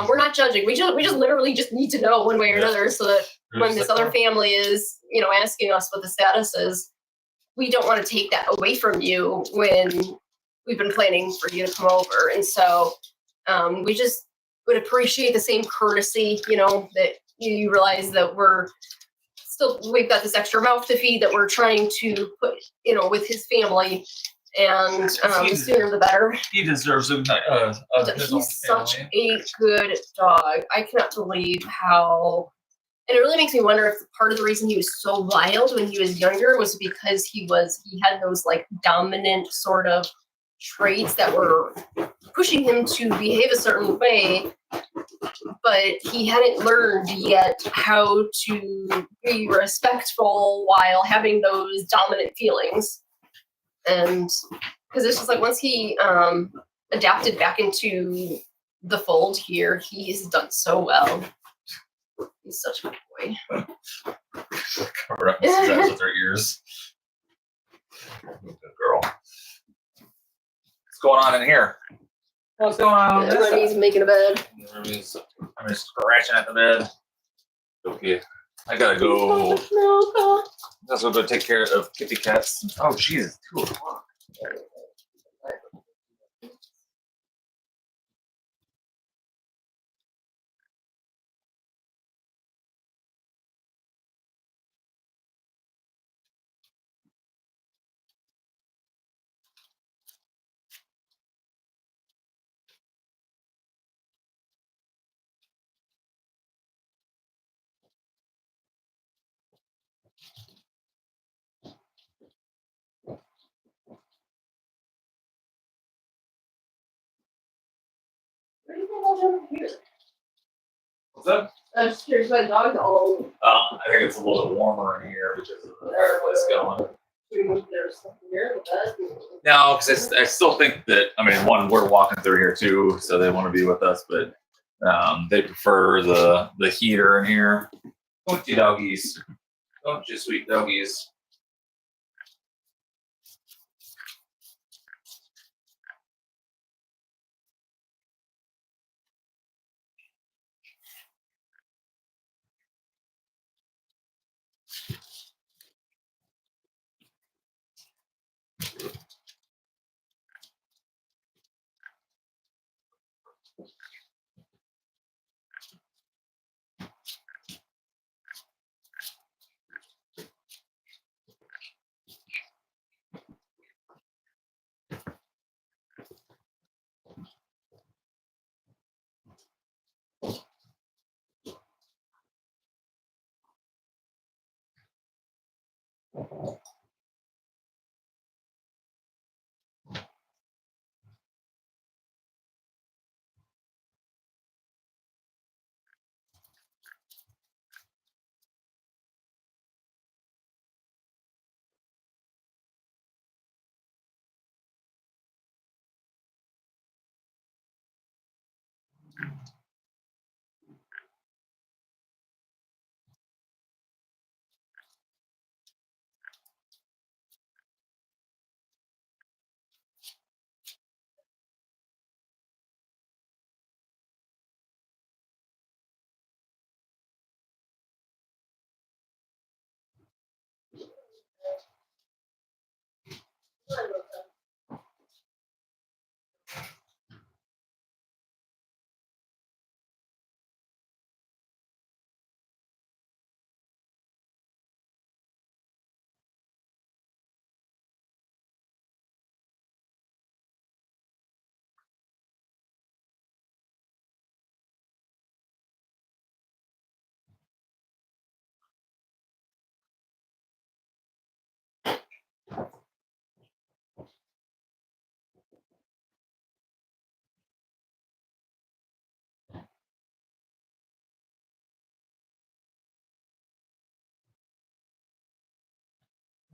we're not judging. We just literally just need to know one way or another, so that when this other family is, asking us what the status is, we don't want to take that away from you when we've been planning for you to come over. And so we just would appreciate the same courtesy, that you realize that we've got this extra mouth to feed that we're trying to put, with his family. And the sooner the better. He deserves his He's such a good dog. I cannot believe how. And it really makes me wonder if part of the reason he was so wild when he was younger was because he had those like dominant sort of traits that were pushing him to behave a certain way, but he hadn't learned yet how to be respectful while having those dominant feelings. And because it's just like once he adapted back into the fold here, he's done so well. He's such a good boy. Cover up his eyes with her ears. Good girl. What's going on in here? What's going on? He's making a bed. I'm just scratching at the bed. Okay. I gotta go. Let's go take care of kitty cats. Oh, Jesus, 2 o'clock. What's up? I'm just curious about dog all. I think it's a little bit warmer in here because of the fireplace going. There's something here with that. No, because I still think that, one, we're walking through here too, so they want to be with us, but they prefer the heater in here. Don't you doggies? Don't you sweet doggies?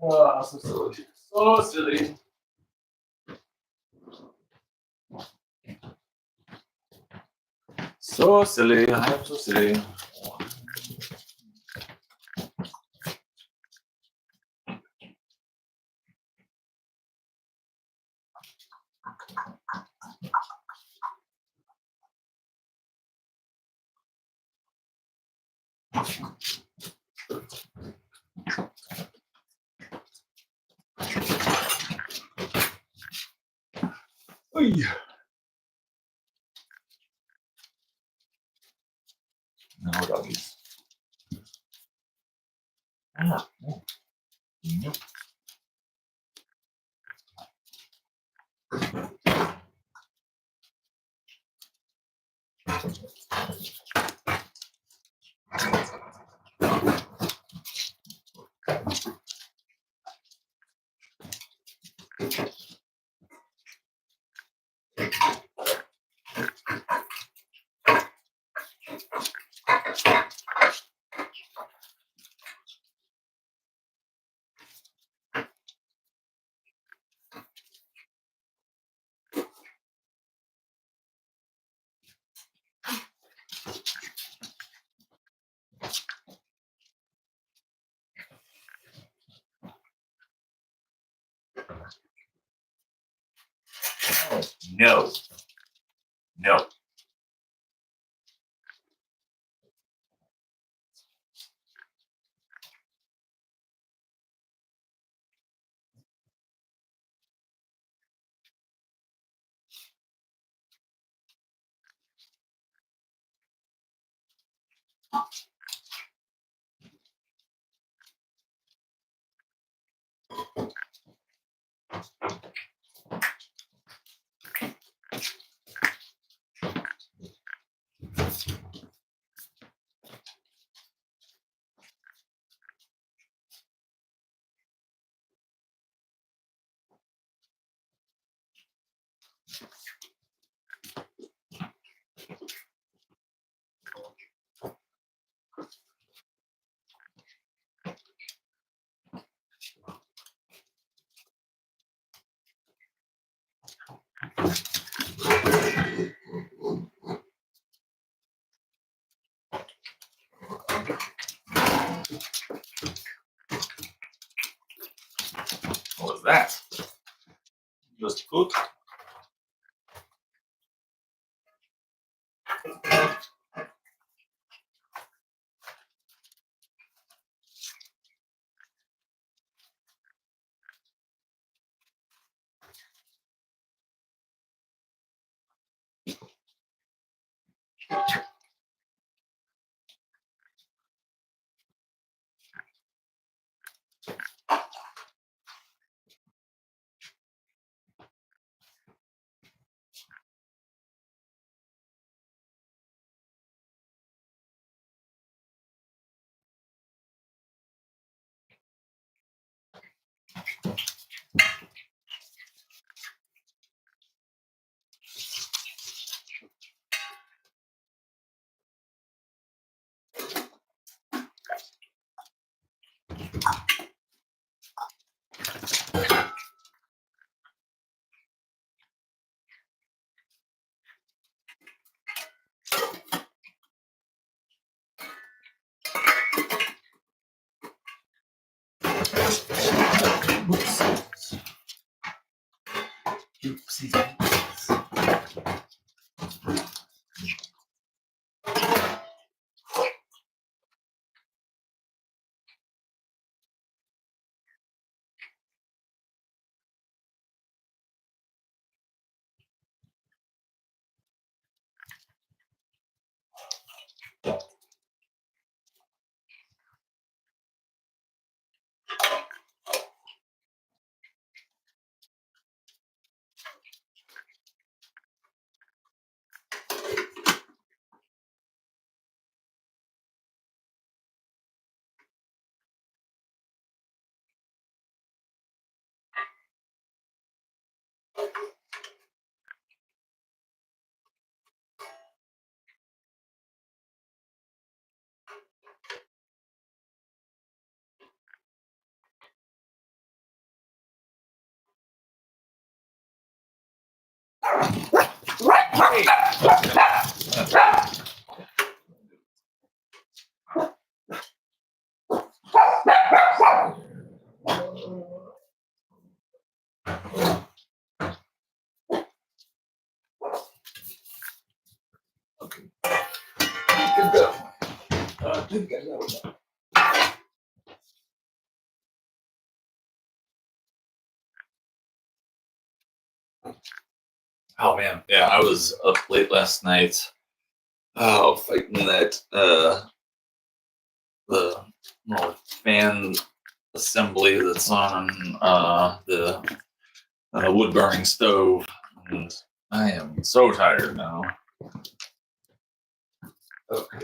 Oh, so silly. So silly. So silly. I am so silly. No doggies. Ah, nope. No. No. What was that? Just food? Oopsies. Oopsies. Oh man, yeah, I was up late last night. Oh, fighting that the little fan assembly that's on the wood burning stove, and I am so tired now. Okay.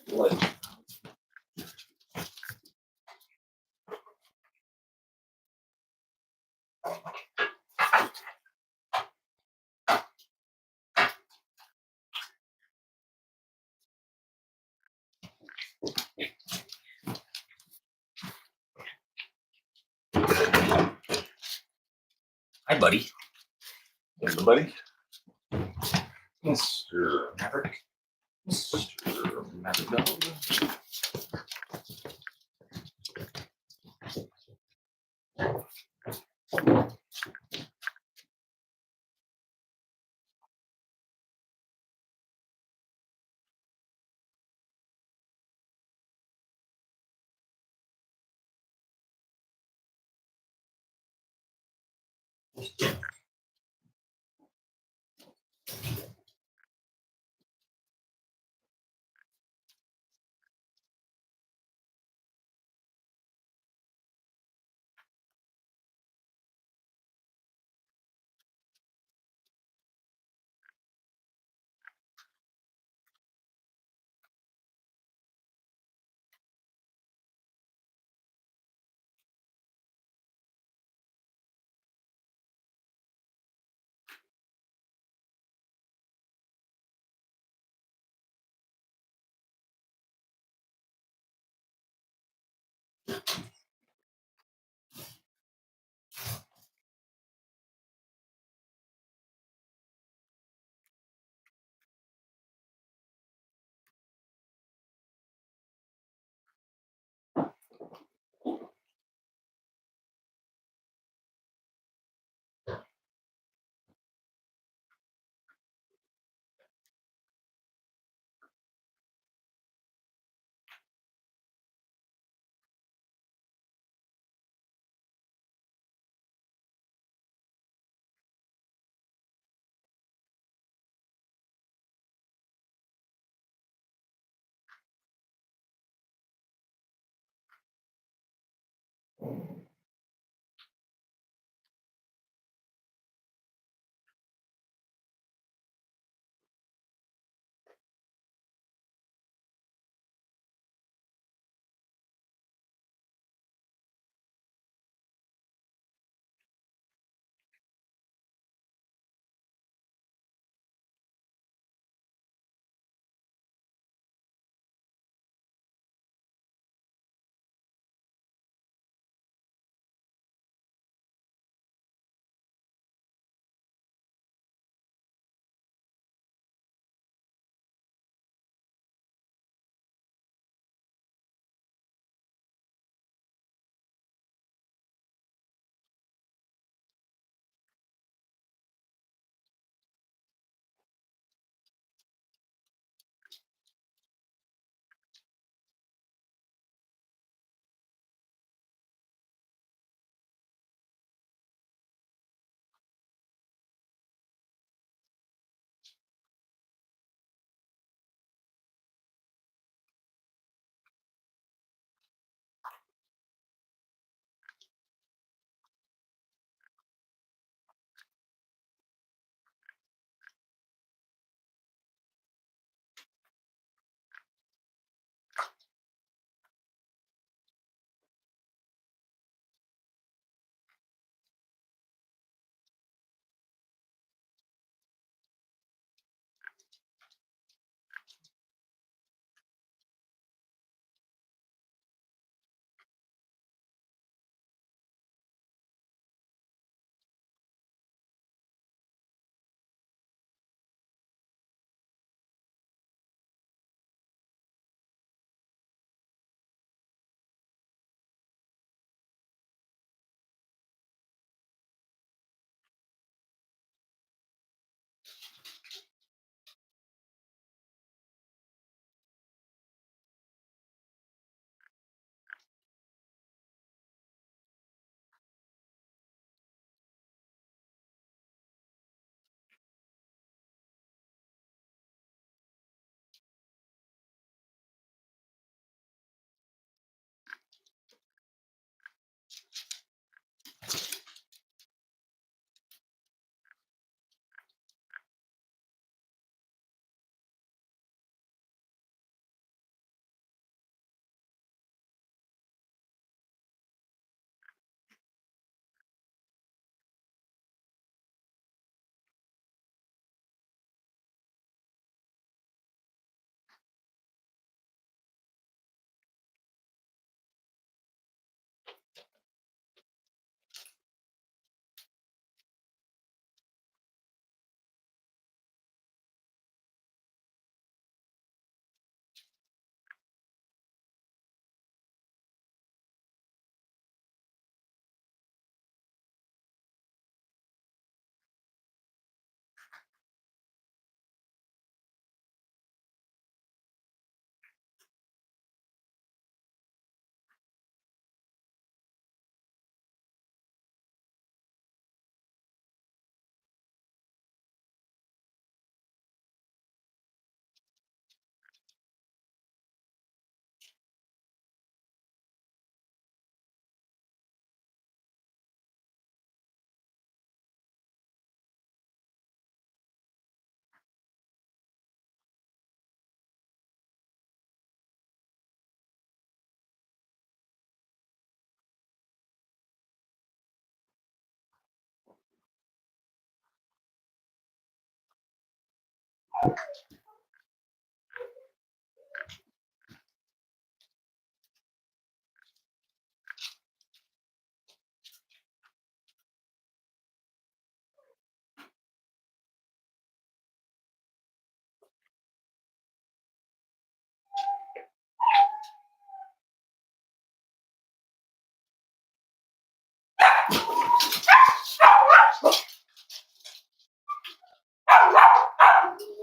What? Hi, buddy. There's the buddy. Mr. Maverick. Mr. Maverick Dog.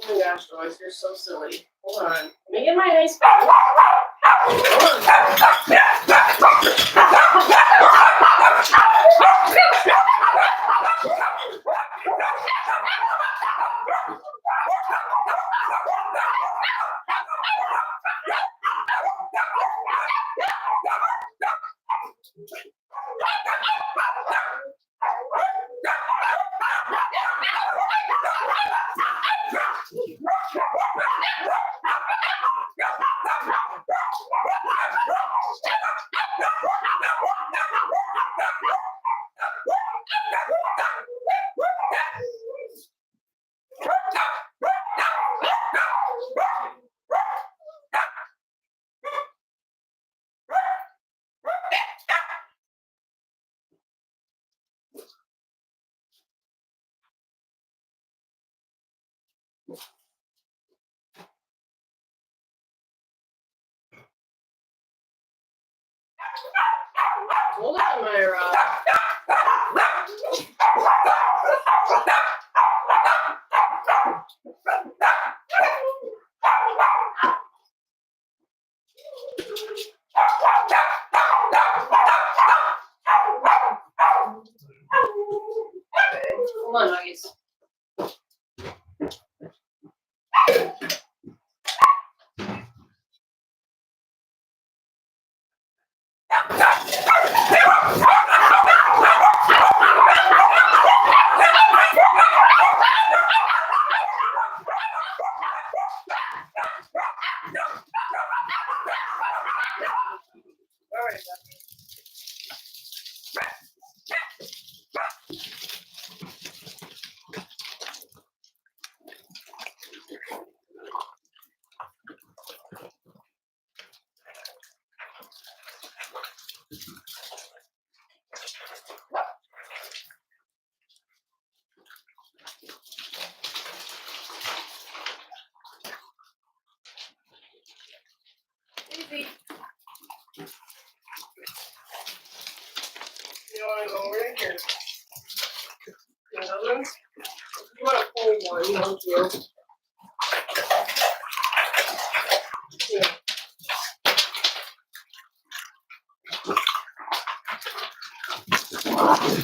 Oh my gosh, Joyce, you're so silly. Hold on. Let me get my ice cream. Hold on, Myra. Hold on, Nuggies. All right, Daisy. You want to go over here? Another one? You want to pull one, don't you? Yeah.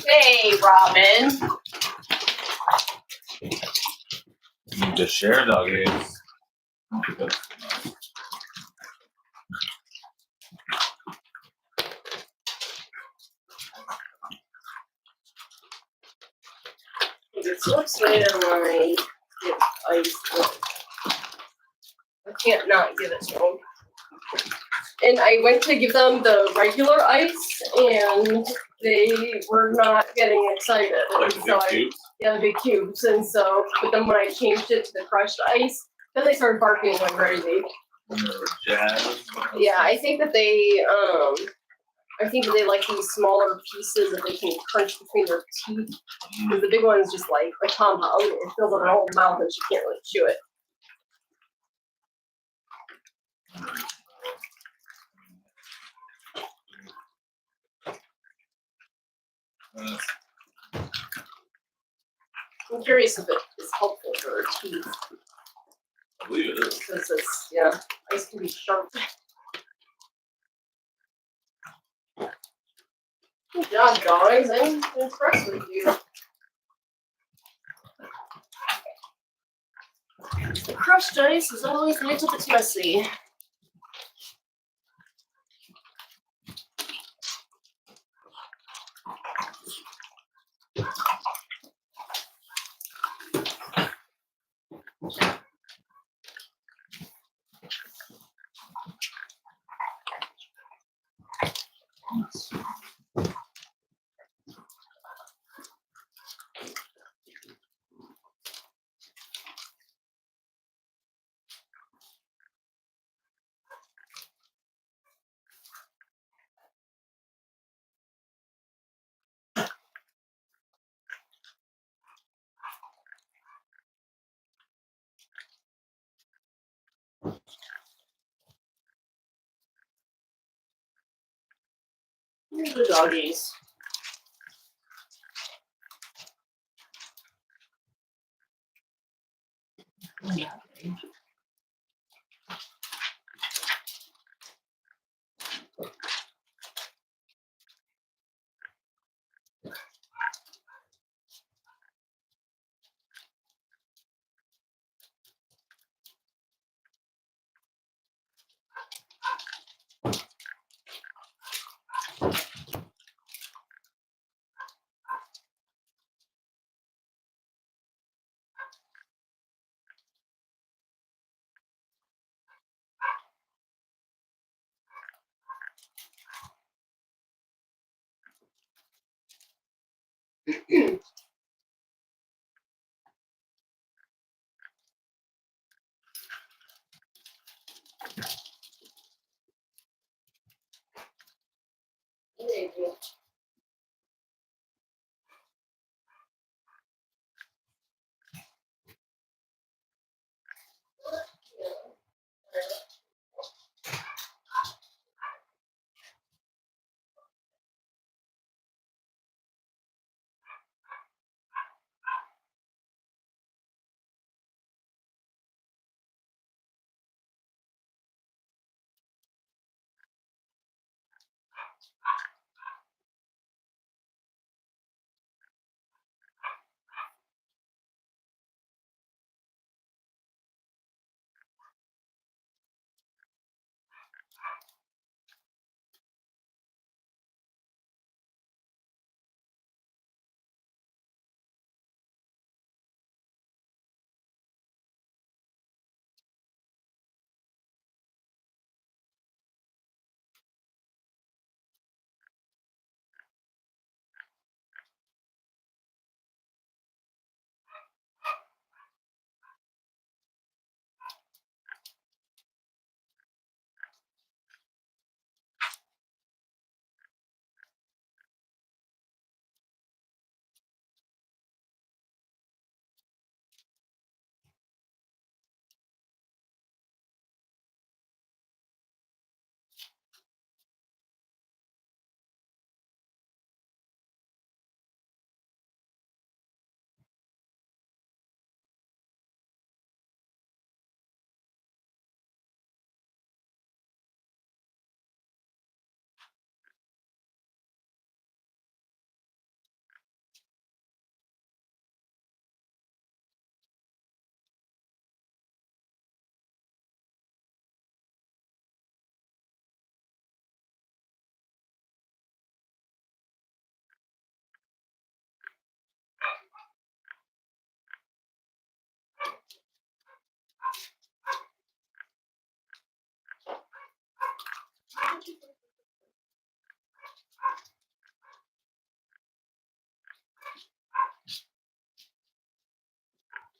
Hey, Robin. You need to share doggies. It's so excited when I get ice. I can't not give it to them. And I went to give them the regular ice, and they were not getting excited. Like And the so big cubes? yeah, the big cubes. And so, but then when I changed it to the crushed ice, then they started barking like crazy. Jazz. Yeah, I think that they like these smaller pieces that they can crunch between their teeth. Because the big one's just like a compound. It fills up her whole mouth and she can't really chew it. I'm curious if it is helpful for her teeth. I believe it is. Because it's, yeah, ice can be sharp. Good job, guys. I'm impressed with you. The crushed ice is always a little bit messy. Here's the doggies. Thank you.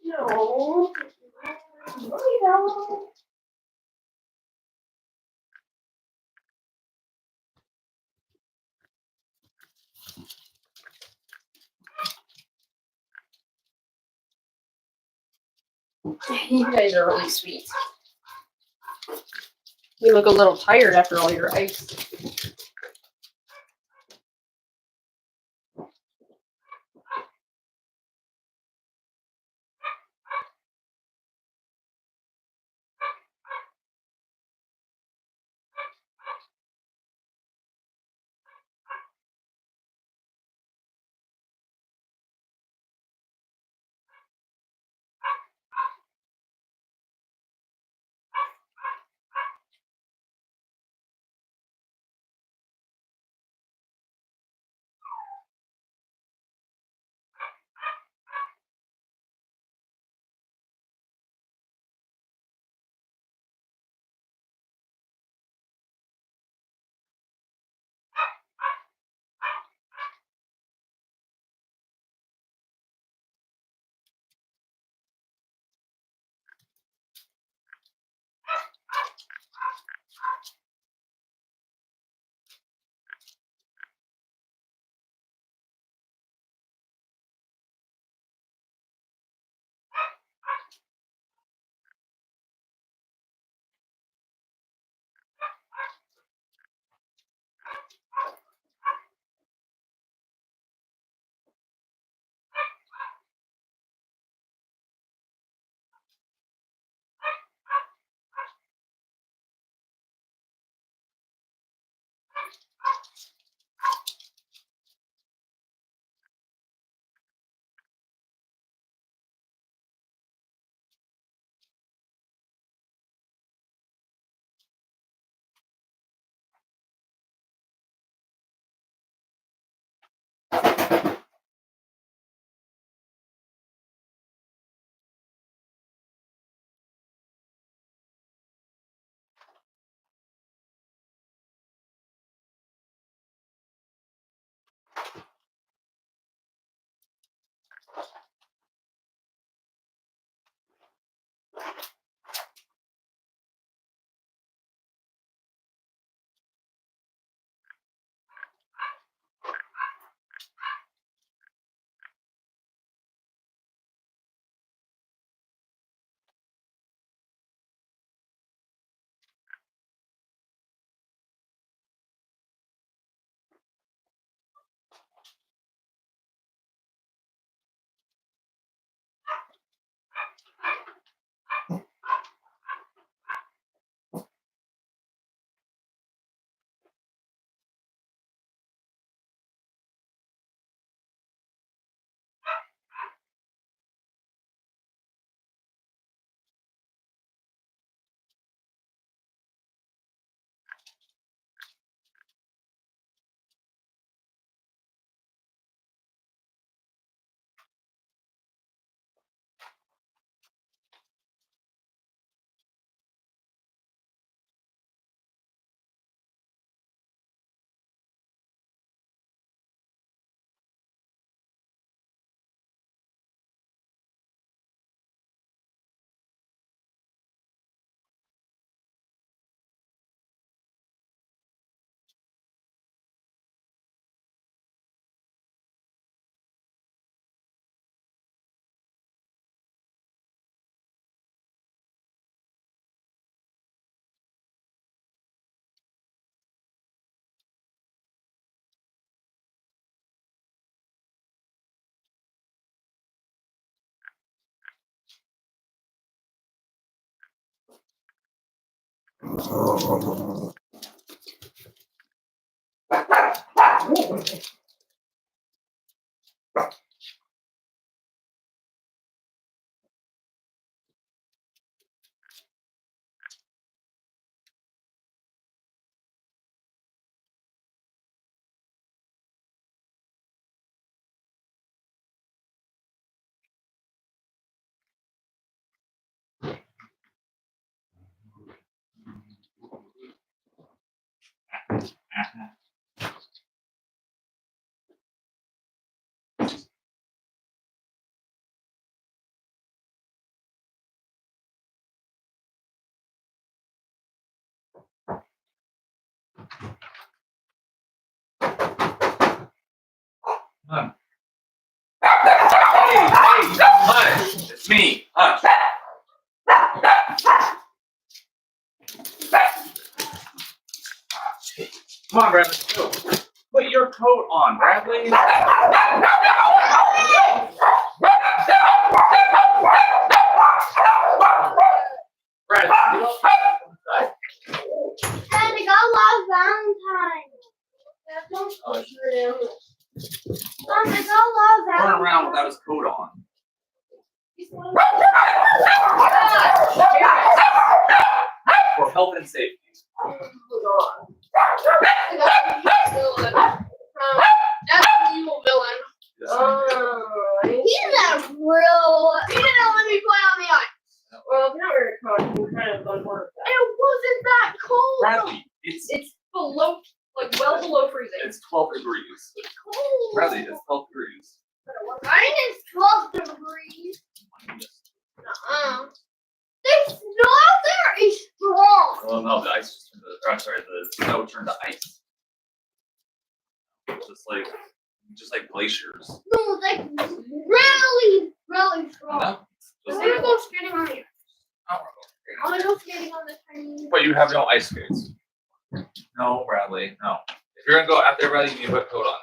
No. No. You guys are really sweet. You look a little tired after all your ice. Huh. Hey, hush! It's me. Hush. Come on, Bradley. Go. Put your coat on, Bradley. Bradley, get outside. And to go love Valentine. Oh, sure. Mom, to go love Run Valentine. around without his coat on. For health and safety. That's an evil villain. He's a real. He didn't let me play on the ice. Well, if you're not wearing a coat, you kind of unworked that. It wasn't that cold. Bradley, it's Below, like well below freezing. it's 12 degrees. Cold. Bradley, it's 12 degrees. Mine is 12 degrees. The snow out there is strong. Oh no, the ice just turned to, I'm sorry, the snow turned to ice. Just like glaciers. No, like really, really strong. No, I just want to like, go skating on the. I I want to go skating on the tiny. But you have no ice skates. No, Bradley, no. If you're gonna go out there, Bradley, you need to put a coat on.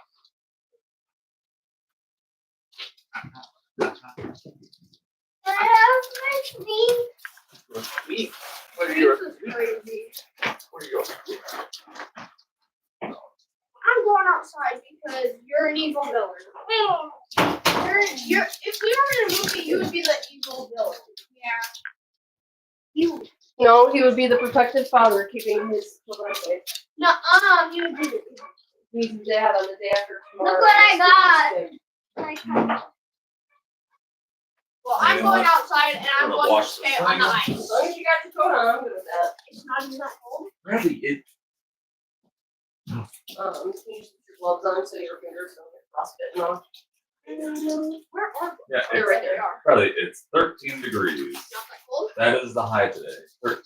I have my feet. Me? What are you? This is crazy. What are you? I'm going outside because you're an evil villain. You're. If we were in a movie, you would be the evil villain. Yeah. You. No, he would be the protective father keeping his children safe. No, you would be the evil. He's dad on the day after tomorrow. Look what I got. Well, I'm going outside and I'm going to Wash stay the on the sign. ice. As long as you got your coat on, I'm good with that. It's not even that cold. Bradley, it. You just put your gloves on so your fingers don't get frostbitten off. Where are Yeah, They're right there. Bradley, it's 13 degrees. Not that cold. That is the high today. 13.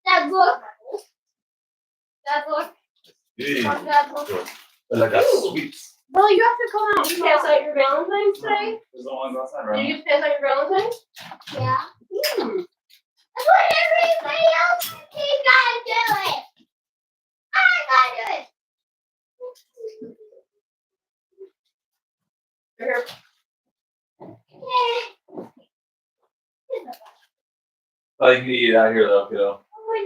Dad, look. Dad, look. Hey, Dad, look. like a Ooh. sweets. Well, you have to come out. Did you pass out your Valentine's Day? There's no one outside, Did right? you pass out your Valentine's? Yeah. Hmm. That's what everybody else he gotta do it. I gotta do it. Here. Yeah. Oh, you can eat it out here though, kiddo. Oh my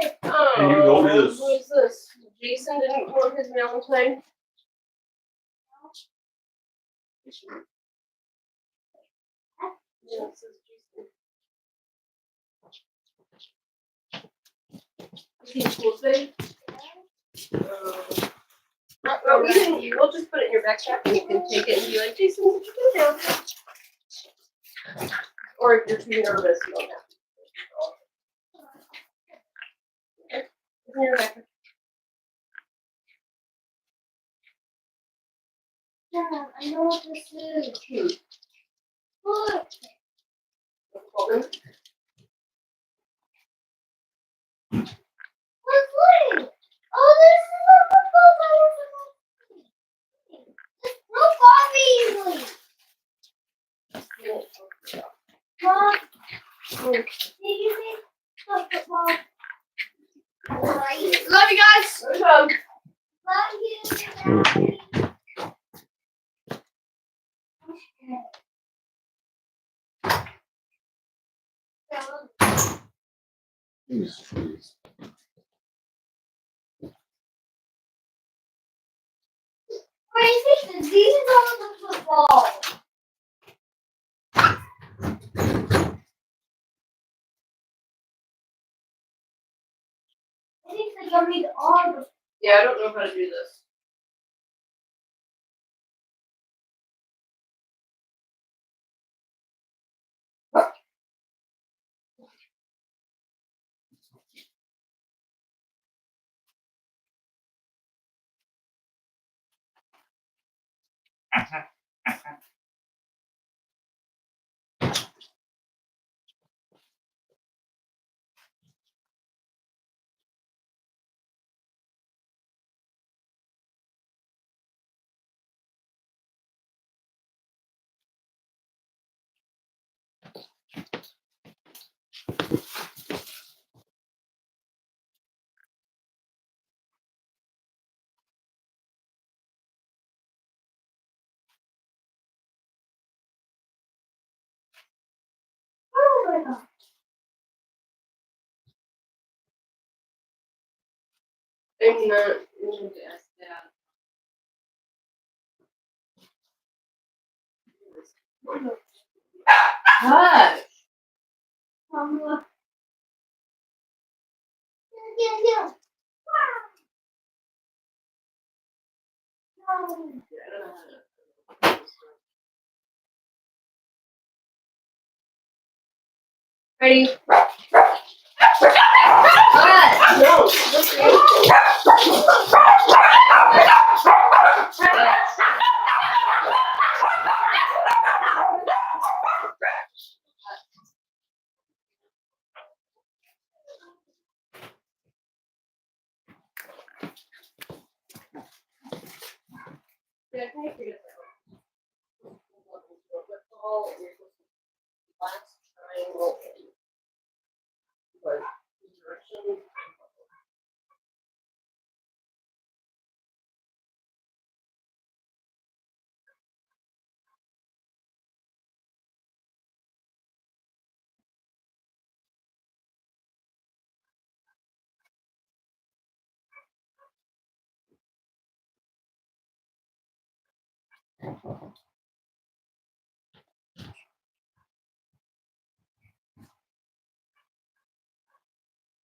god. Oh, Hey, you go do this. what's this? Jason didn't want his Valentine. Yeah, it says Jason. Is he cool today? No, we'll just put it in your backpack and you can take it and be like, Jason, did you get down? Or if you're too nervous, you don't have to. Okay. It's in your backpack. Dad, I know what this is. Look. Hold on. What's this? Oh, this is the football that was supposed to be. It's broke off easily. Mom, did you make the football? Right. Love you guys. Good job. Love you. These are the football. I think they got me the arm. Yeah, I don't know how to do this. Oh my god. I'm not going to ask that. Hush. Yeah. Ready? No.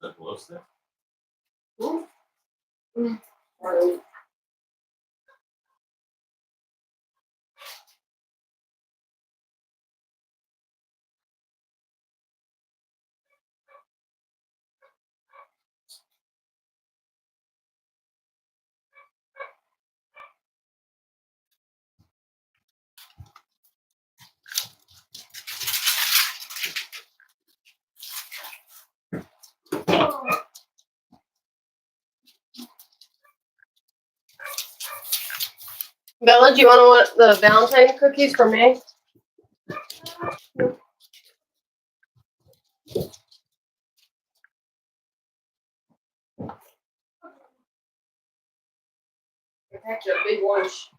The glow stick? Bella, do you want the Valentine cookies for me? I packed you a big lunch.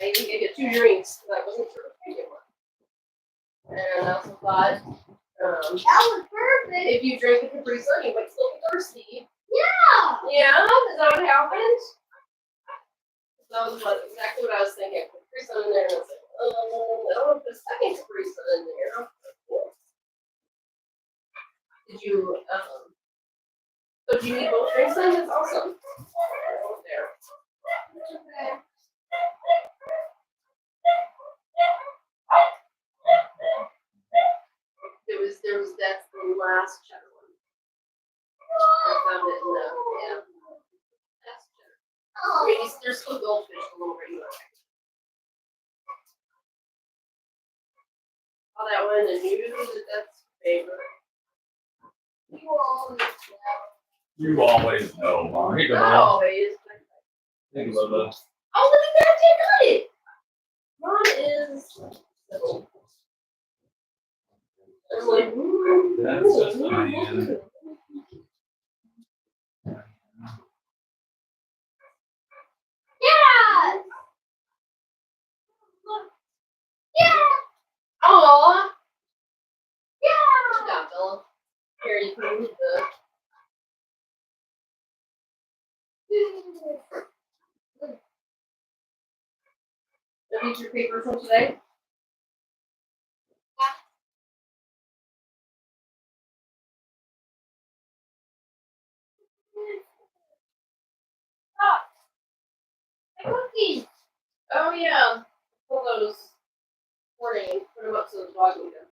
I even gave you 2 drinks because I wasn't sure if I get one. And I also thought, That was perfect. if you drink a Capri Sun, you might still be thirsty. Yeah. Yeah, is that what happened? That was exactly what I was thinking. Capri Sun in there, and I was like, I don't want to put a second Capri Sun in there. Did you, so do you need both drinks then? That's awesome. Both there. Okay. That's the last cheddar one. I found it in the, that's cheddar. Maybe there's still goldfish a little regular. Oh, that one, and you, that's favorite. You always know. You always know, Mom. Here you go, Not Mom. always. Thank you, Lola. Oh, look at that, they got it. Mom is. I'm like, That's just onion. Yeah. Yeah. aw. Yeah. Good job, Bella. Here, you can move the That needs your paper from today? Stop. My cookies. Oh yeah. Pull those morning and put them up so the dog can go.